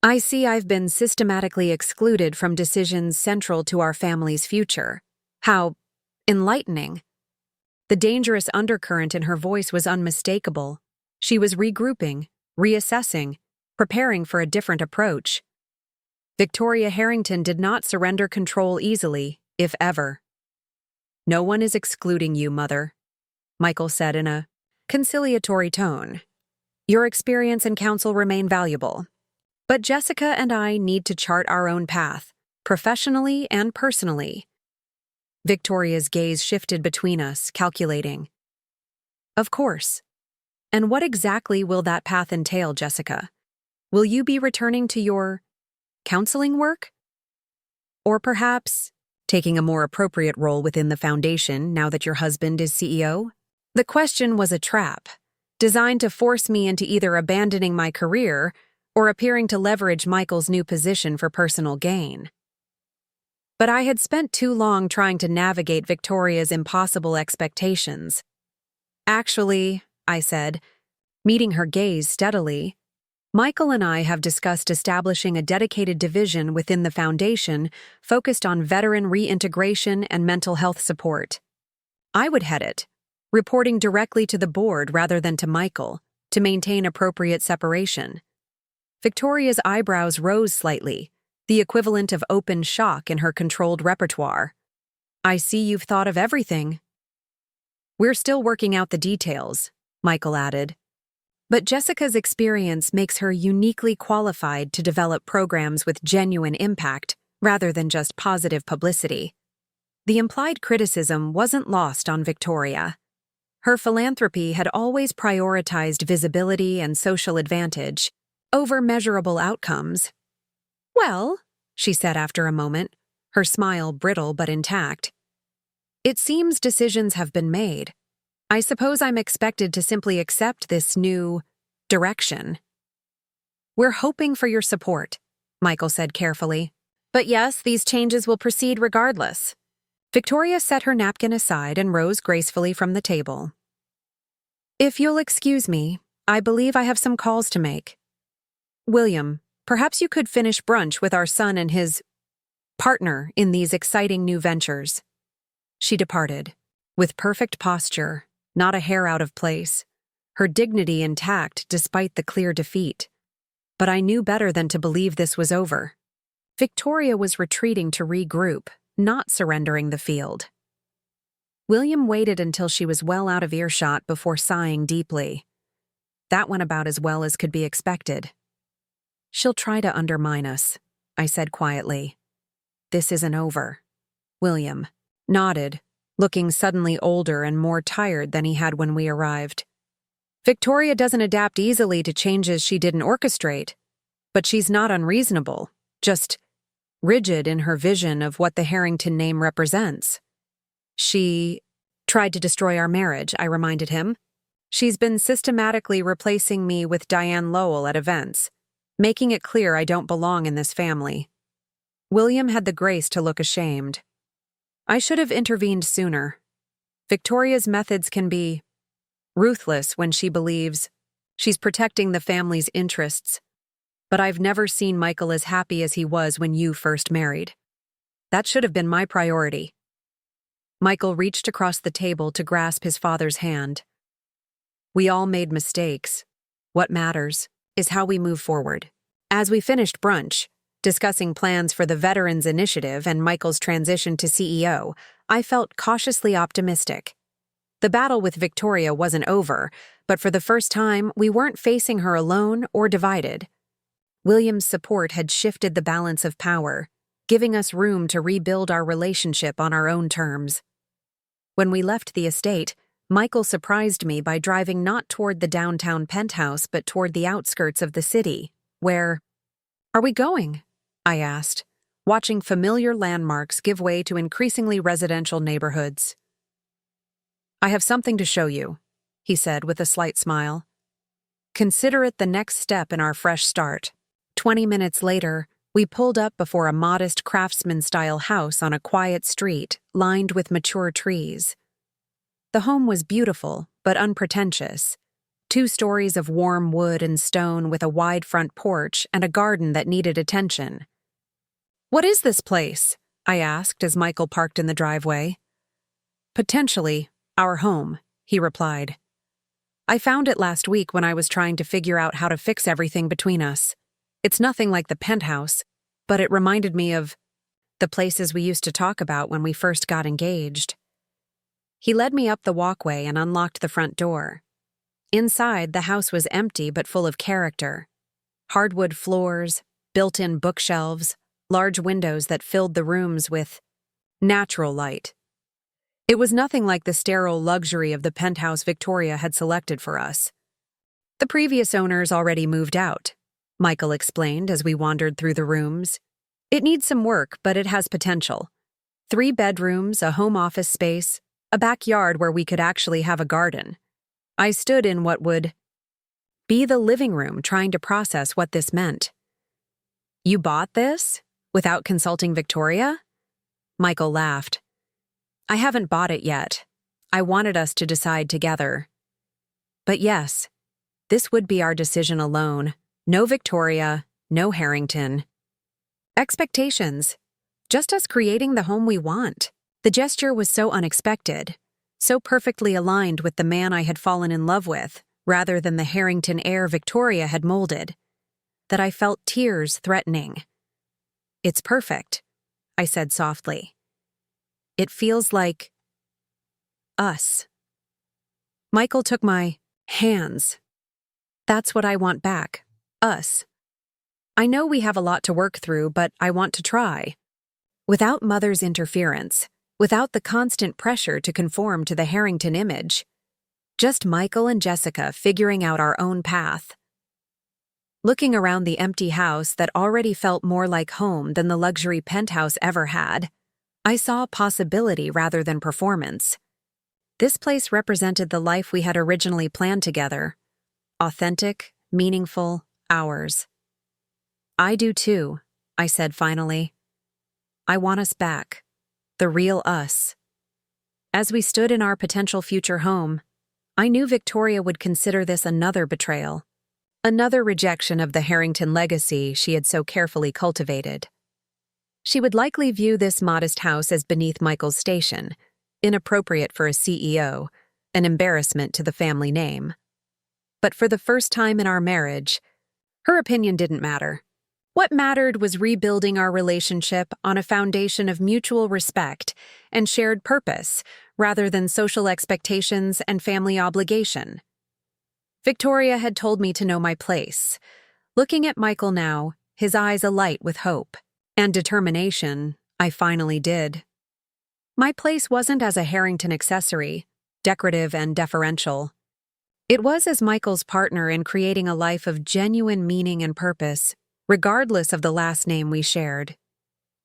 I see I've been systematically excluded from decisions central to our family's future. How enlightening. The dangerous undercurrent in her voice was unmistakable. She was regrouping, reassessing, preparing for a different approach. Victoria Harrington did not surrender control easily, if ever. No one is excluding you, Mother, Michael said in a conciliatory tone. Your experience and counsel remain valuable. But Jessica and I need to chart our own path, professionally and personally. Victoria's gaze shifted between us, calculating. Of course. And what exactly will that path entail, Jessica? Will you be returning to your counseling work? Or perhaps taking a more appropriate role within the foundation now that your husband is CEO? The question was a trap, designed to force me into either abandoning my career or appearing to leverage Michael's new position for personal gain. But I had spent too long trying to navigate Victoria's impossible expectations. Actually, I said, meeting her gaze steadily, Michael and I have discussed establishing a dedicated division within the foundation focused on veteran reintegration and mental health support. I would head it, reporting directly to the board rather than to Michael, to maintain appropriate separation. Victoria's eyebrows rose slightly, the equivalent of open shock in her controlled repertoire. I see you've thought of everything. We're still working out the details, Michael added. But Jessica's experience makes her uniquely qualified to develop programs with genuine impact, rather than just positive publicity. The implied criticism wasn't lost on Victoria. Her philanthropy had always prioritized visibility and social advantage over measurable outcomes. "Well," she said after a moment, her smile brittle but intact, "it seems decisions have been made. I suppose I'm expected to simply accept this new direction." "We're hoping for your support," Michael said carefully. "But yes, these changes will proceed regardless." Victoria set her napkin aside and rose gracefully from the table. "If you'll excuse me, I believe I have some calls to make. William, perhaps you could finish brunch with our son and his partner in these exciting new ventures." She departed, with perfect posture, not a hair out of place, her dignity intact despite the clear defeat. But I knew better than to believe this was over. Victoria was retreating to regroup, not surrendering the field. William waited until she was well out of earshot before sighing deeply. That went about as well as could be expected. "She'll try to undermine us," I said quietly. "This isn't over." William nodded, looking suddenly older and more tired than he had when we arrived. "Victoria doesn't adapt easily to changes she didn't orchestrate, but she's not unreasonable, just rigid in her vision of what the Harrington name represents. She tried to destroy our marriage," I reminded him. "She's been systematically replacing me with Diane Lowell at events, making it clear I don't belong in this family." William had the grace to look ashamed. "I should have intervened sooner. Victoria's methods can be ruthless when she believes she's protecting the family's interests. But I've never seen Michael as happy as he was when you first married. That should have been my priority." Michael reached across the table to grasp his father's hand. "We all made mistakes. What matters is how we move forward." As we finished brunch, discussing plans for the Veterans Initiative and Michael's transition to CEO, I felt cautiously optimistic. The battle with Victoria wasn't over, but for the first time, we weren't facing her alone or divided. William's support had shifted the balance of power, giving us room to rebuild our relationship on our own terms. When we left the estate, Michael surprised me by driving not toward the downtown penthouse but toward the outskirts of the city, where— "Are we going?" I asked, watching familiar landmarks give way to increasingly residential neighborhoods. "I have something to show you," he said with a slight smile. "Consider it the next step in our fresh start." 20 minutes later, we pulled up before a modest craftsman-style house on a quiet street lined with mature trees. The home was beautiful but unpretentious. 2 stories of warm wood and stone with a wide front porch and a garden that needed attention. "What is this place?" I asked as Michael parked in the driveway. "Potentially our home," he replied. "I found it last week when I was trying to figure out how to fix everything between us. It's nothing like the penthouse, but it reminded me of the places we used to talk about when we first got engaged." He led me up the walkway and unlocked the front door. Inside, the house was empty but full of character. Hardwood floors, built-in bookshelves, large windows that filled the rooms with natural light. It was nothing like the sterile luxury of the penthouse Victoria had selected for us. "The previous owners already moved out," Michael explained as we wandered through the rooms. "It needs some work, but it has potential. 3 bedrooms, a home office space, a backyard where we could actually have a garden." I stood in what would be the living room trying to process what this meant. "You bought this without consulting Victoria?" Michael laughed. "I haven't bought it yet. I wanted us to decide together. But yes, this would be our decision alone. No Victoria, no Harrington. Expectations. Just us creating the home we want." The gesture was so unexpected, so perfectly aligned with the man I had fallen in love with, rather than the Harrington heir Victoria had molded, that I felt tears threatening. "It's perfect," I said softly. "It feels like us." Michael took my hands. "That's what I want back. Us. I know we have a lot to work through, but I want to try." Without Mother's interference, without the constant pressure to conform to the Harrington image. Just Michael and Jessica figuring out our own path. Looking around the empty house that already felt more like home than the luxury penthouse ever had, I saw possibility rather than performance. This place represented the life we had originally planned together. Authentic, meaningful, ours. I do too, I said finally. I want us back. The real us. As we stood in our potential future home, I knew Victoria would consider this another betrayal. Another rejection of the Harrington legacy she had so carefully cultivated. She would likely view this modest house as beneath Michael's station, inappropriate for a CEO, an embarrassment to the family name. But for the first time in our marriage, her opinion didn't matter. What mattered was rebuilding our relationship on a foundation of mutual respect and shared purpose, rather than social expectations and family obligation. Victoria had told me to know my place. Looking at Michael now, his eyes alight with hope and determination, I finally did. My place wasn't as a Harrington accessory, decorative and deferential. It was as Michael's partner in creating a life of genuine meaning and purpose, regardless of the last name we shared.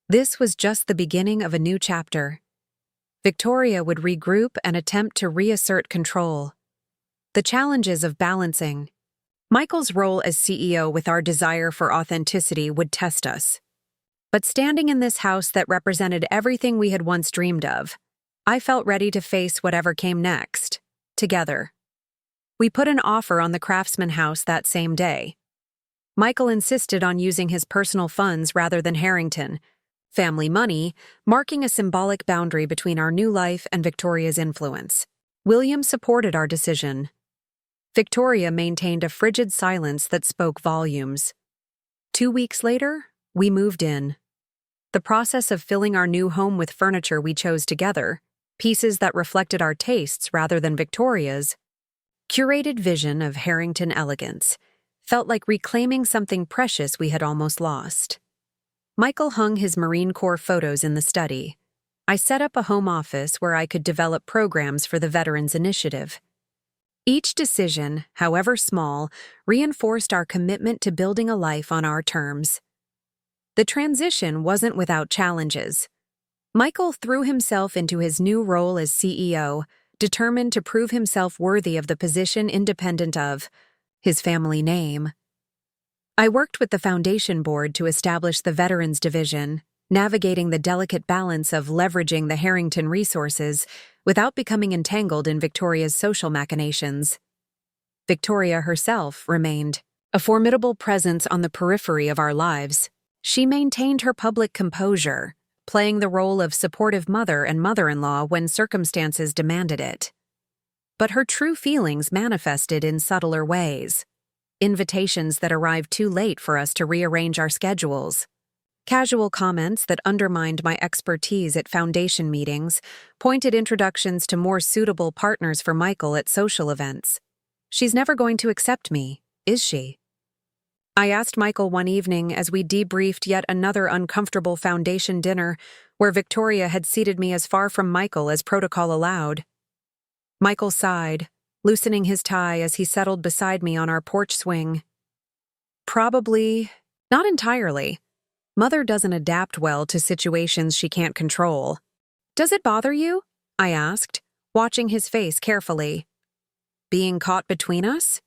This was just the beginning of a new chapter. Victoria would regroup and attempt to reassert control. The challenges of balancing Michael's role as CEO with our desire for authenticity would test us. But standing in this house that represented everything we had once dreamed of, I felt ready to face whatever came next, together. We put an offer on the Craftsman house that same day. Michael insisted on using his personal funds rather than Harrington, family money, marking a symbolic boundary between our new life and Victoria's influence. William supported our decision. Victoria maintained a frigid silence that spoke volumes. 2 weeks later, we moved in. The process of filling our new home with furniture we chose together, pieces that reflected our tastes rather than Victoria's, curated vision of Harrington elegance, felt like reclaiming something precious we had almost lost. Michael hung his Marine Corps photos in the study. I set up a home office where I could develop programs for the Veterans Initiative. Each decision, however small, reinforced our commitment to building a life on our terms. The transition wasn't without challenges. Michael threw himself into his new role as CEO, determined to prove himself worthy of the position independent of his family name. I worked with the Foundation Board to establish the Veterans Division, navigating the delicate balance of leveraging the Harrington resources without becoming entangled in Victoria's social machinations. Victoria herself remained a formidable presence on the periphery of our lives. She maintained her public composure, playing the role of supportive mother and mother-in-law when circumstances demanded it. But her true feelings manifested in subtler ways. Invitations that arrived too late for us to rearrange our schedules. Casual comments that undermined my expertise at foundation meetings, pointed introductions to more suitable partners for Michael at social events. She's never going to accept me, is she? I asked Michael one evening as we debriefed yet another uncomfortable foundation dinner where Victoria had seated me as far from Michael as protocol allowed. Michael sighed, loosening his tie as he settled beside me on our porch swing. Probably, not entirely. Mother doesn't adapt well to situations she can't control. Does it bother you? I asked, watching his face carefully. Being caught between us?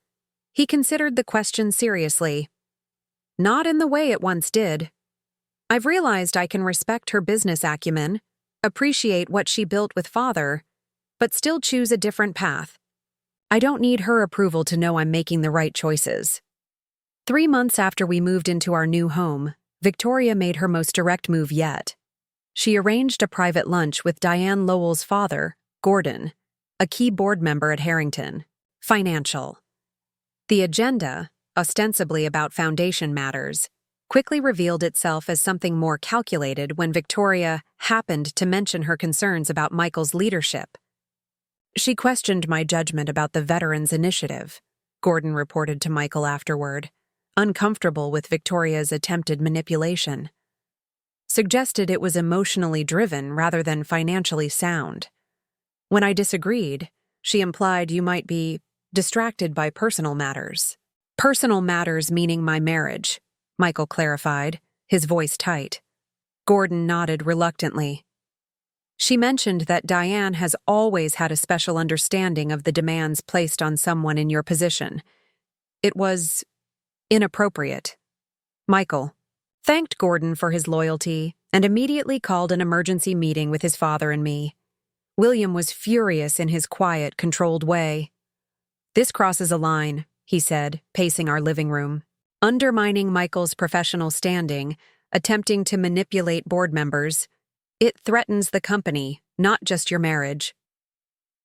He considered the question seriously. Not in the way it once did. I've realized I can respect her business acumen, appreciate what she built with Father, but still choose a different path. I don't need her approval to know I'm making the right choices. 3 months after we moved into our new home, Victoria made her most direct move yet. She arranged a private lunch with Diane Lowell's father, Gordon, a key board member at Harrington. Financial. The agenda, ostensibly about foundation matters, quickly revealed itself as something more calculated when Victoria happened to mention her concerns about Michael's leadership. She questioned my judgment about the Veterans Initiative, Gordon reported to Michael afterward, uncomfortable with Victoria's attempted manipulation. suggested it was emotionally driven rather than financially sound. When I disagreed, she implied you might be distracted by personal matters. Personal matters meaning my marriage, Michael clarified, his voice tight. Gordon nodded reluctantly. She mentioned that Diane has always had a special understanding of the demands placed on someone in your position. It was inappropriate. Michael thanked Gordon for his loyalty and immediately called an emergency meeting with his father and me. William was furious in his quiet, controlled way. "This crosses a line," he said, pacing our living room, undermining Michael's professional standing, attempting to manipulate board members. "It threatens the company, not just your marriage."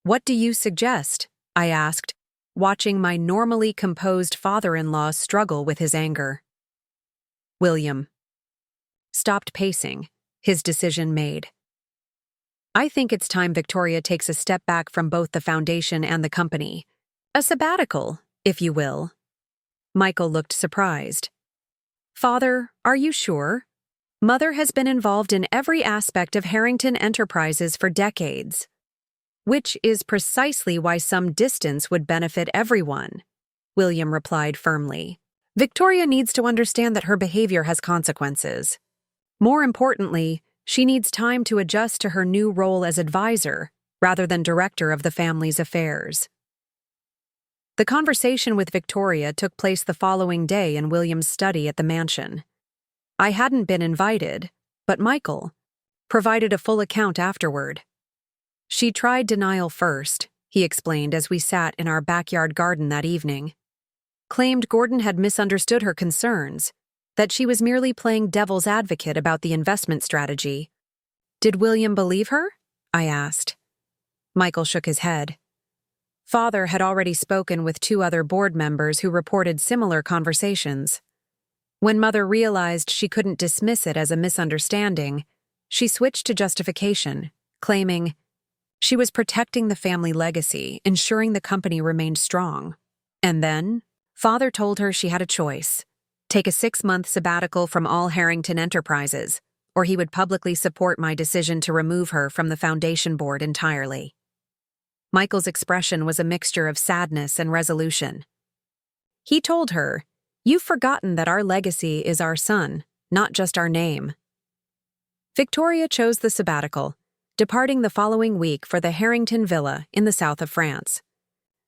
"What do you suggest?" I asked, watching my normally composed father-in-law struggle with his anger. William stopped pacing, his decision made. "I think it's time Victoria takes a step back from both the foundation and the company. A sabbatical, if you will." Michael looked surprised. "Father, are you sure? Mother has been involved in every aspect of Harrington Enterprises for decades. Which is precisely why some distance would benefit everyone," William replied firmly. "Victoria needs to understand that her behavior has consequences. More importantly, she needs time to adjust to her new role as advisor, rather than director of the family's affairs." The conversation with Victoria took place the following day in William's study at the mansion. I hadn't been invited, but Michael provided a full account afterward. "She tried denial first," he explained as we sat in our backyard garden that evening. "Claimed Gordon had misunderstood her concerns, that she was merely playing devil's advocate about the investment strategy." "Did William believe her?" I asked. Michael shook his head. Father had already spoken with 2 other board members who reported similar conversations. When Mother realized she couldn't dismiss it as a misunderstanding, she switched to justification, claiming she was protecting the family legacy, ensuring the company remained strong. And then, Father told her she had a choice: take a 6-month sabbatical from all Harrington Enterprises, or he would publicly support my decision to remove her from the foundation board entirely. Michael's expression was a mixture of sadness and resolution. He told her, "You've forgotten that our legacy is our son, not just our name." Victoria chose the sabbatical, departing the following week for the Harrington Villa in the south of France.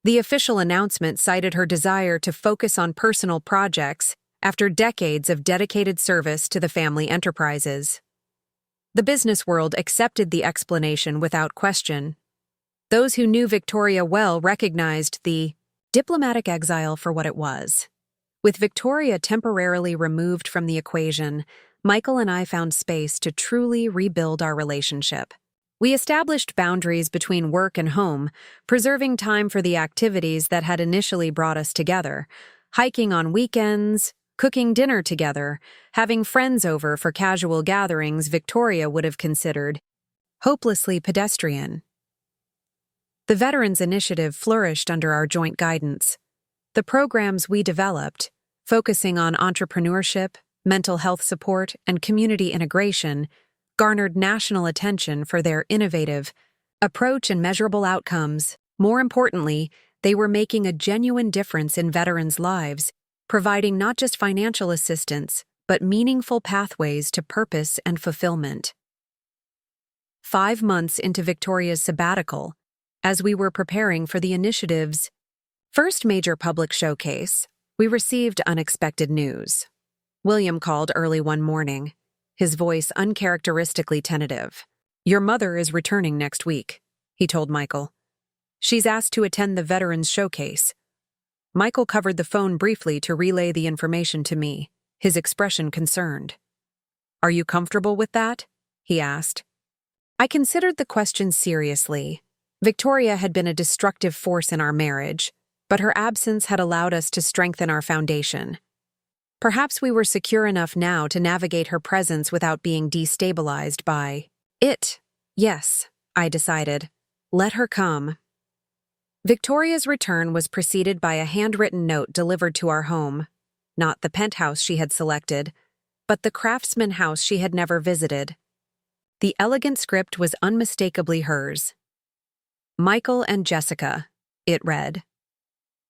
The official announcement cited her desire to focus on personal projects after decades of dedicated service to the family enterprises. The business world accepted the explanation without question. Those who knew Victoria well recognized the diplomatic exile for what it was. With Victoria temporarily removed from the equation, Michael and I found space to truly rebuild our relationship. We established boundaries between work and home, preserving time for the activities that had initially brought us together: hiking on weekends, cooking dinner together, having friends over for casual gatherings Victoria would have considered hopelessly pedestrian. The Veterans Initiative flourished under our joint guidance. The programs we developed, focusing on entrepreneurship, mental health support, and community integration, garnered national attention for their innovative approach and measurable outcomes. More importantly, they were making a genuine difference in veterans' lives, providing not just financial assistance, but meaningful pathways to purpose and fulfillment. 5 months into Victoria's sabbatical, as we were preparing for the initiative's first major public showcase, we received unexpected news. William called early one morning, his voice uncharacteristically tentative. "Your mother is returning next week," he told Michael. "She's asked to attend the Veterans Showcase." Michael covered the phone briefly to relay the information to me, his expression concerned. "Are you comfortable with that?" he asked. I considered the question seriously. Victoria had been a destructive force in our marriage, but her absence had allowed us to strengthen our foundation. Perhaps we were secure enough now to navigate her presence without being destabilized by it. Yes, I decided. Let her come. Victoria's return was preceded by a handwritten note delivered to our home. Not the penthouse she had selected, but the craftsman house she had never visited. The elegant script was unmistakably hers. Michael and Jessica, it read.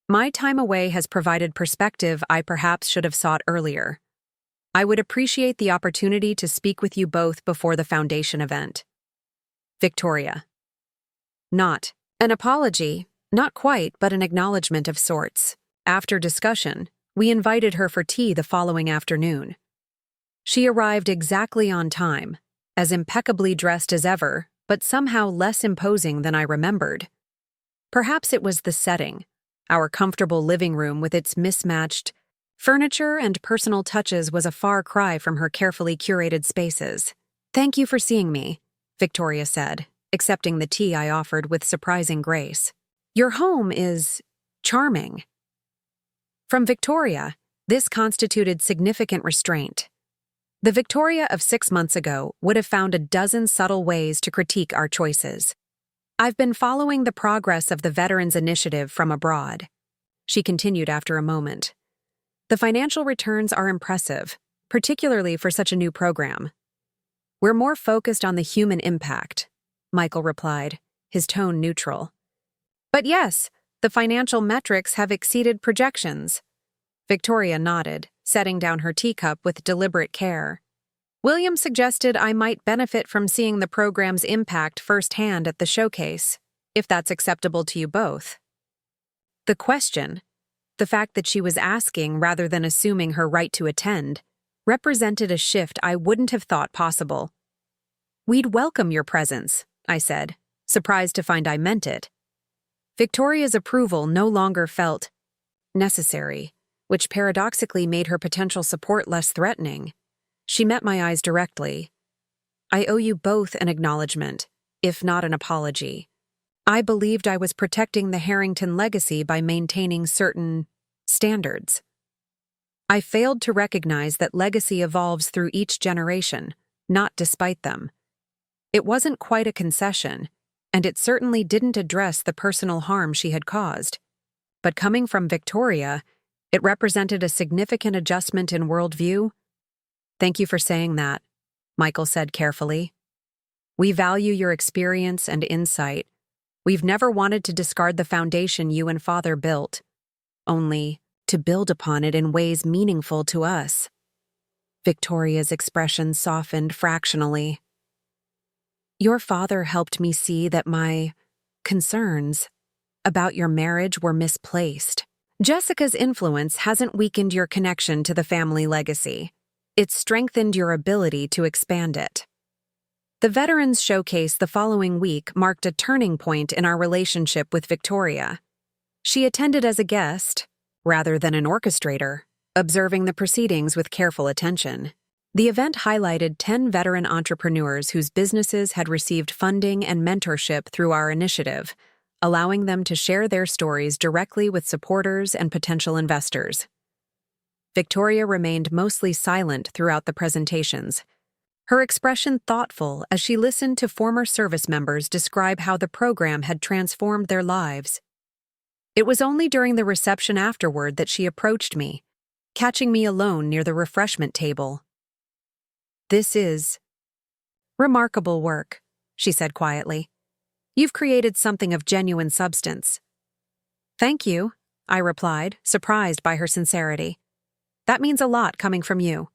My time away has provided perspective I perhaps should have sought earlier. I would appreciate the opportunity to speak with you both before the foundation event. Victoria. Not an apology, not quite, but an acknowledgement of sorts. After discussion, we invited her for tea the following afternoon. She arrived exactly on time, as impeccably dressed as ever, but somehow less imposing than I remembered. Perhaps it was the setting, our comfortable living room with its mismatched furniture and personal touches was a far cry from her carefully curated spaces. Thank you for seeing me, Victoria said, accepting the tea I offered with surprising grace. Your home is charming. From Victoria, this constituted significant restraint. The Victoria of 6 months ago would have found a dozen subtle ways to critique our choices. I've been following the progress of the Veterans Initiative from abroad, she continued after a moment. The financial returns are impressive, particularly for such a new program. We're more focused on the human impact, Michael replied, his tone neutral. But yes, the financial metrics have exceeded projections. Victoria nodded, setting down her teacup with deliberate care. William suggested I might benefit from seeing the program's impact firsthand at the showcase, if that's acceptable to you both. The question, the fact that she was asking rather than assuming her right to attend, represented a shift I wouldn't have thought possible. We'd welcome your presence, I said, surprised to find I meant it. Victoria's approval no longer felt necessary, which paradoxically made her potential support less threatening. She met my eyes directly. I owe you both an acknowledgement, if not an apology. I believed I was protecting the Harrington legacy by maintaining certain standards. I failed to recognize that legacy evolves through each generation, not despite them. It wasn't quite a concession, and it certainly didn't address the personal harm she had caused. But coming from Victoria, it represented a significant adjustment in worldview. Thank you for saying that, Michael said carefully. We value your experience and insight. We've never wanted to discard the foundation you and Father built, only to build upon it in ways meaningful to us. Victoria's expression softened fractionally. Your father helped me see that my concerns about your marriage were misplaced. Jessica's influence hasn't weakened your connection to the family legacy. It's strengthened your ability to expand it. The Veterans Showcase the following week marked a turning point in our relationship with Victoria. She attended as a guest, rather than an orchestrator, observing the proceedings with careful attention. The event highlighted 10 veteran entrepreneurs whose businesses had received funding and mentorship through our initiative, allowing them to share their stories directly with supporters and potential investors. Victoria remained mostly silent throughout the presentations, her expression thoughtful as she listened to former service members describe how the program had transformed their lives. It was only during the reception afterward that she approached me, catching me alone near the refreshment table. This is remarkable work, she said quietly. You've created something of genuine substance. Thank you, I replied, surprised by her sincerity. That means a lot coming from you.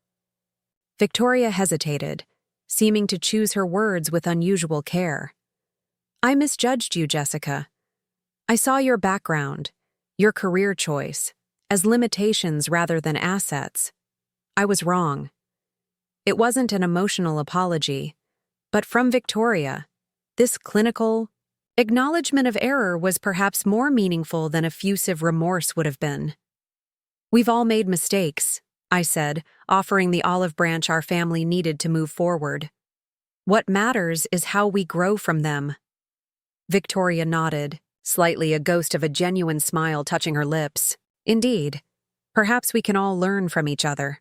Victoria hesitated, seeming to choose her words with unusual care. I misjudged you, Jessica. I saw your background, your career choice, as limitations rather than assets. I was wrong. It wasn't an emotional apology, but from Victoria, this clinical acknowledgement of error was perhaps more meaningful than effusive remorse would have been. We've all made mistakes, I said, offering the olive branch our family needed to move forward. What matters is how we grow from them. Victoria nodded, slightly a ghost of a genuine smile touching her lips. Indeed, perhaps we can all learn from each other.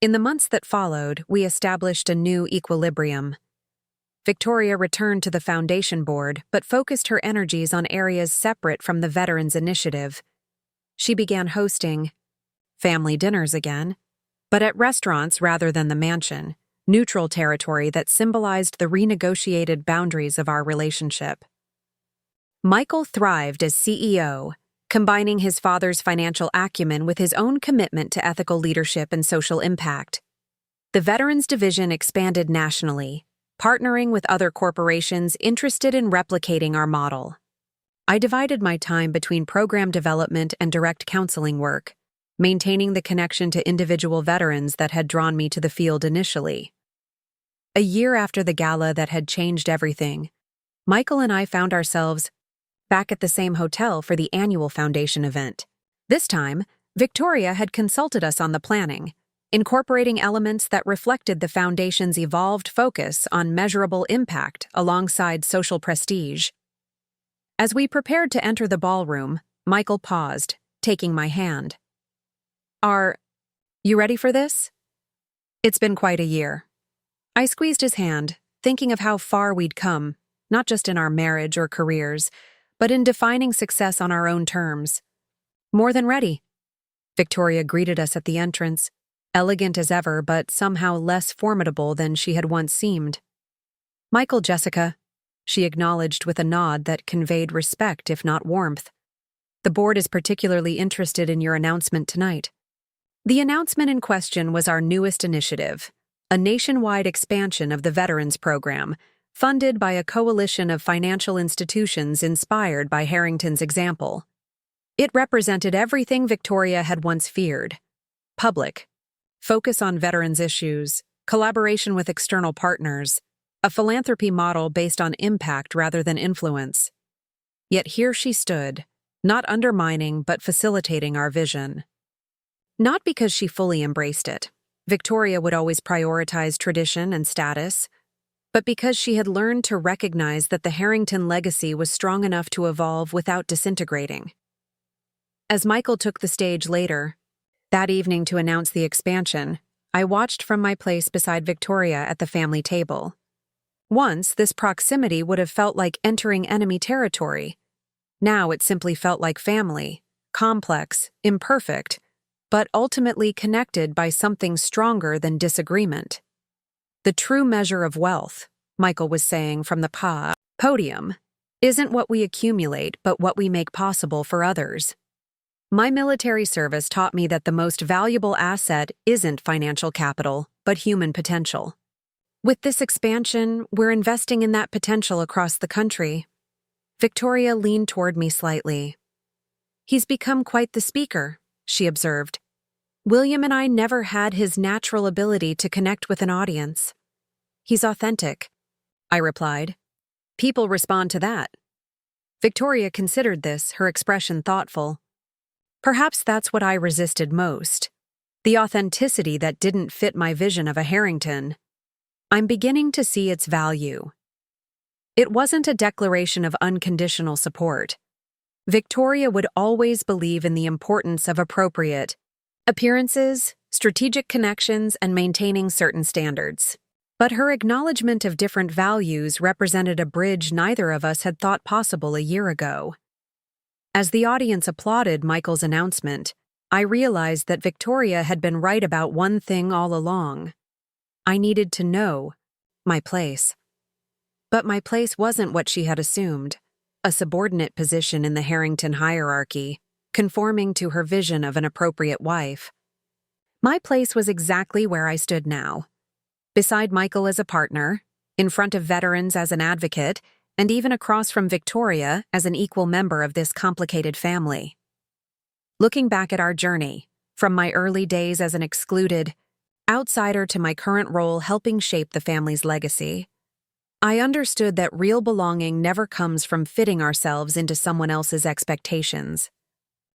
In the months that followed, we established a new equilibrium. Victoria returned to the foundation board, but focused her energies on areas separate from the Veterans Initiative. She began hosting family dinners again, but at restaurants rather than the mansion, neutral territory that symbolized the renegotiated boundaries of our relationship. Michael thrived as CEO, combining his father's financial acumen with his own commitment to ethical leadership and social impact. The Veterans Division expanded nationally, partnering with other corporations interested in replicating our model. I divided my time between program development and direct counseling work, maintaining the connection to individual veterans that had drawn me to the field initially. A year after the gala that had changed everything, Michael and I found ourselves back at the same hotel for the annual foundation event. This time, Victoria had consulted us on the planning, incorporating elements that reflected the foundation's evolved focus on measurable impact alongside social prestige. As we prepared to enter the ballroom, Michael paused, taking my hand. "Are you ready for this?" It's been quite a year. I squeezed his hand, thinking of how far we'd come, not just in our marriage or careers, but in defining success on our own terms. "More than ready." Victoria greeted us at the entrance, elegant as ever but somehow less formidable than she had once seemed. "Michael, Jessica," she acknowledged with a nod that conveyed respect if not warmth. "The board is particularly interested in your announcement tonight." The announcement in question was our newest initiative, a nationwide expansion of the Veterans Program, funded by a coalition of financial institutions inspired by Harrington's example. It represented everything Victoria had once feared: public, focus on veterans' issues, collaboration with external partners, a philanthropy model based on impact rather than influence. Yet here she stood, not undermining but facilitating our vision. Not because she fully embraced it. Victoria would always prioritize tradition and status, but because she had learned to recognize that the Harrington legacy was strong enough to evolve without disintegrating. As Michael took the stage later, that evening to announce the expansion, I watched from my place beside Victoria at the family table. Once, this proximity would have felt like entering enemy territory. Now it simply felt like family, complex, imperfect, but ultimately connected by something stronger than disagreement. "The true measure of wealth," Michael was saying from the podium, "isn't what we accumulate but what we make possible for others." My military service taught me that the most valuable asset isn't financial capital, but human potential. With this expansion, we're investing in that potential across the country. Victoria leaned toward me slightly. "He's become quite the speaker," she observed. "William and I never had his natural ability to connect with an audience." "He's authentic," I replied. "People respond to that." Victoria considered this, her expression thoughtful. "Perhaps that's what I resisted most. The authenticity that didn't fit my vision of a Harrington. I'm beginning to see its value." It wasn't a declaration of unconditional support. Victoria would always believe in the importance of appropriate appearances, strategic connections, and maintaining certain standards. But her acknowledgement of different values represented a bridge neither of us had thought possible a year ago. As the audience applauded Michael's announcement, I realized that Victoria had been right about one thing all along. I needed to know my place. But my place wasn't what she had assumed, a subordinate position in the Harrington hierarchy, conforming to her vision of an appropriate wife. My place was exactly where I stood now, beside Michael as a partner, in front of veterans as an advocate, and even across from Victoria as an equal member of this complicated family. Looking back at our journey, from my early days as an excluded outsider to my current role helping shape the family's legacy, I understood that real belonging never comes from fitting ourselves into someone else's expectations.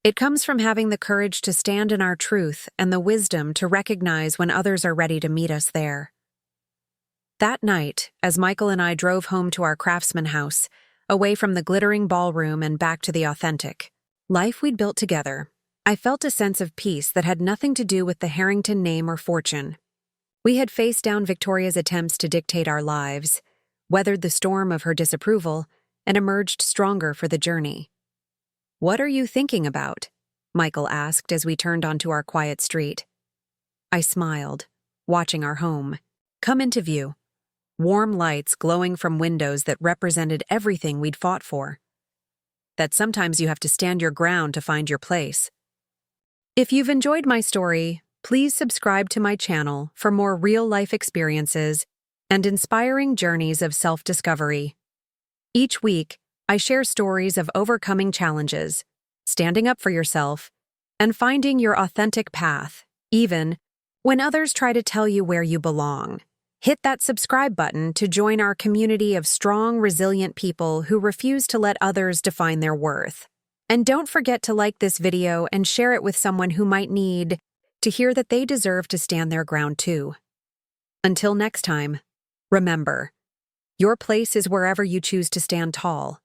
It comes from having the courage to stand in our truth and the wisdom to recognize when others are ready to meet us there. That night, as Michael and I drove home to our Craftsman house, away from the glittering ballroom and back to the authentic life we'd built together, I felt a sense of peace that had nothing to do with the Harrington name or fortune. We had faced down Victoria's attempts to dictate our lives, weathered the storm of her disapproval, and emerged stronger for the journey. "What are you thinking about?" Michael asked as we turned onto our quiet street. I smiled, watching our home come into view. Warm lights glowing from windows that represented everything we'd fought for. That sometimes you have to stand your ground to find your place. If you've enjoyed my story, please subscribe to my channel for more real-life experiences and inspiring journeys of self-discovery. Each week, I share stories of overcoming challenges, standing up for yourself, and finding your authentic path, even when others try to tell you where you belong. Hit that subscribe button to join our community of strong, resilient people who refuse to let others define their worth. And don't forget to like this video and share it with someone who might need to hear that they deserve to stand their ground too. Until next time, remember, your place is wherever you choose to stand tall.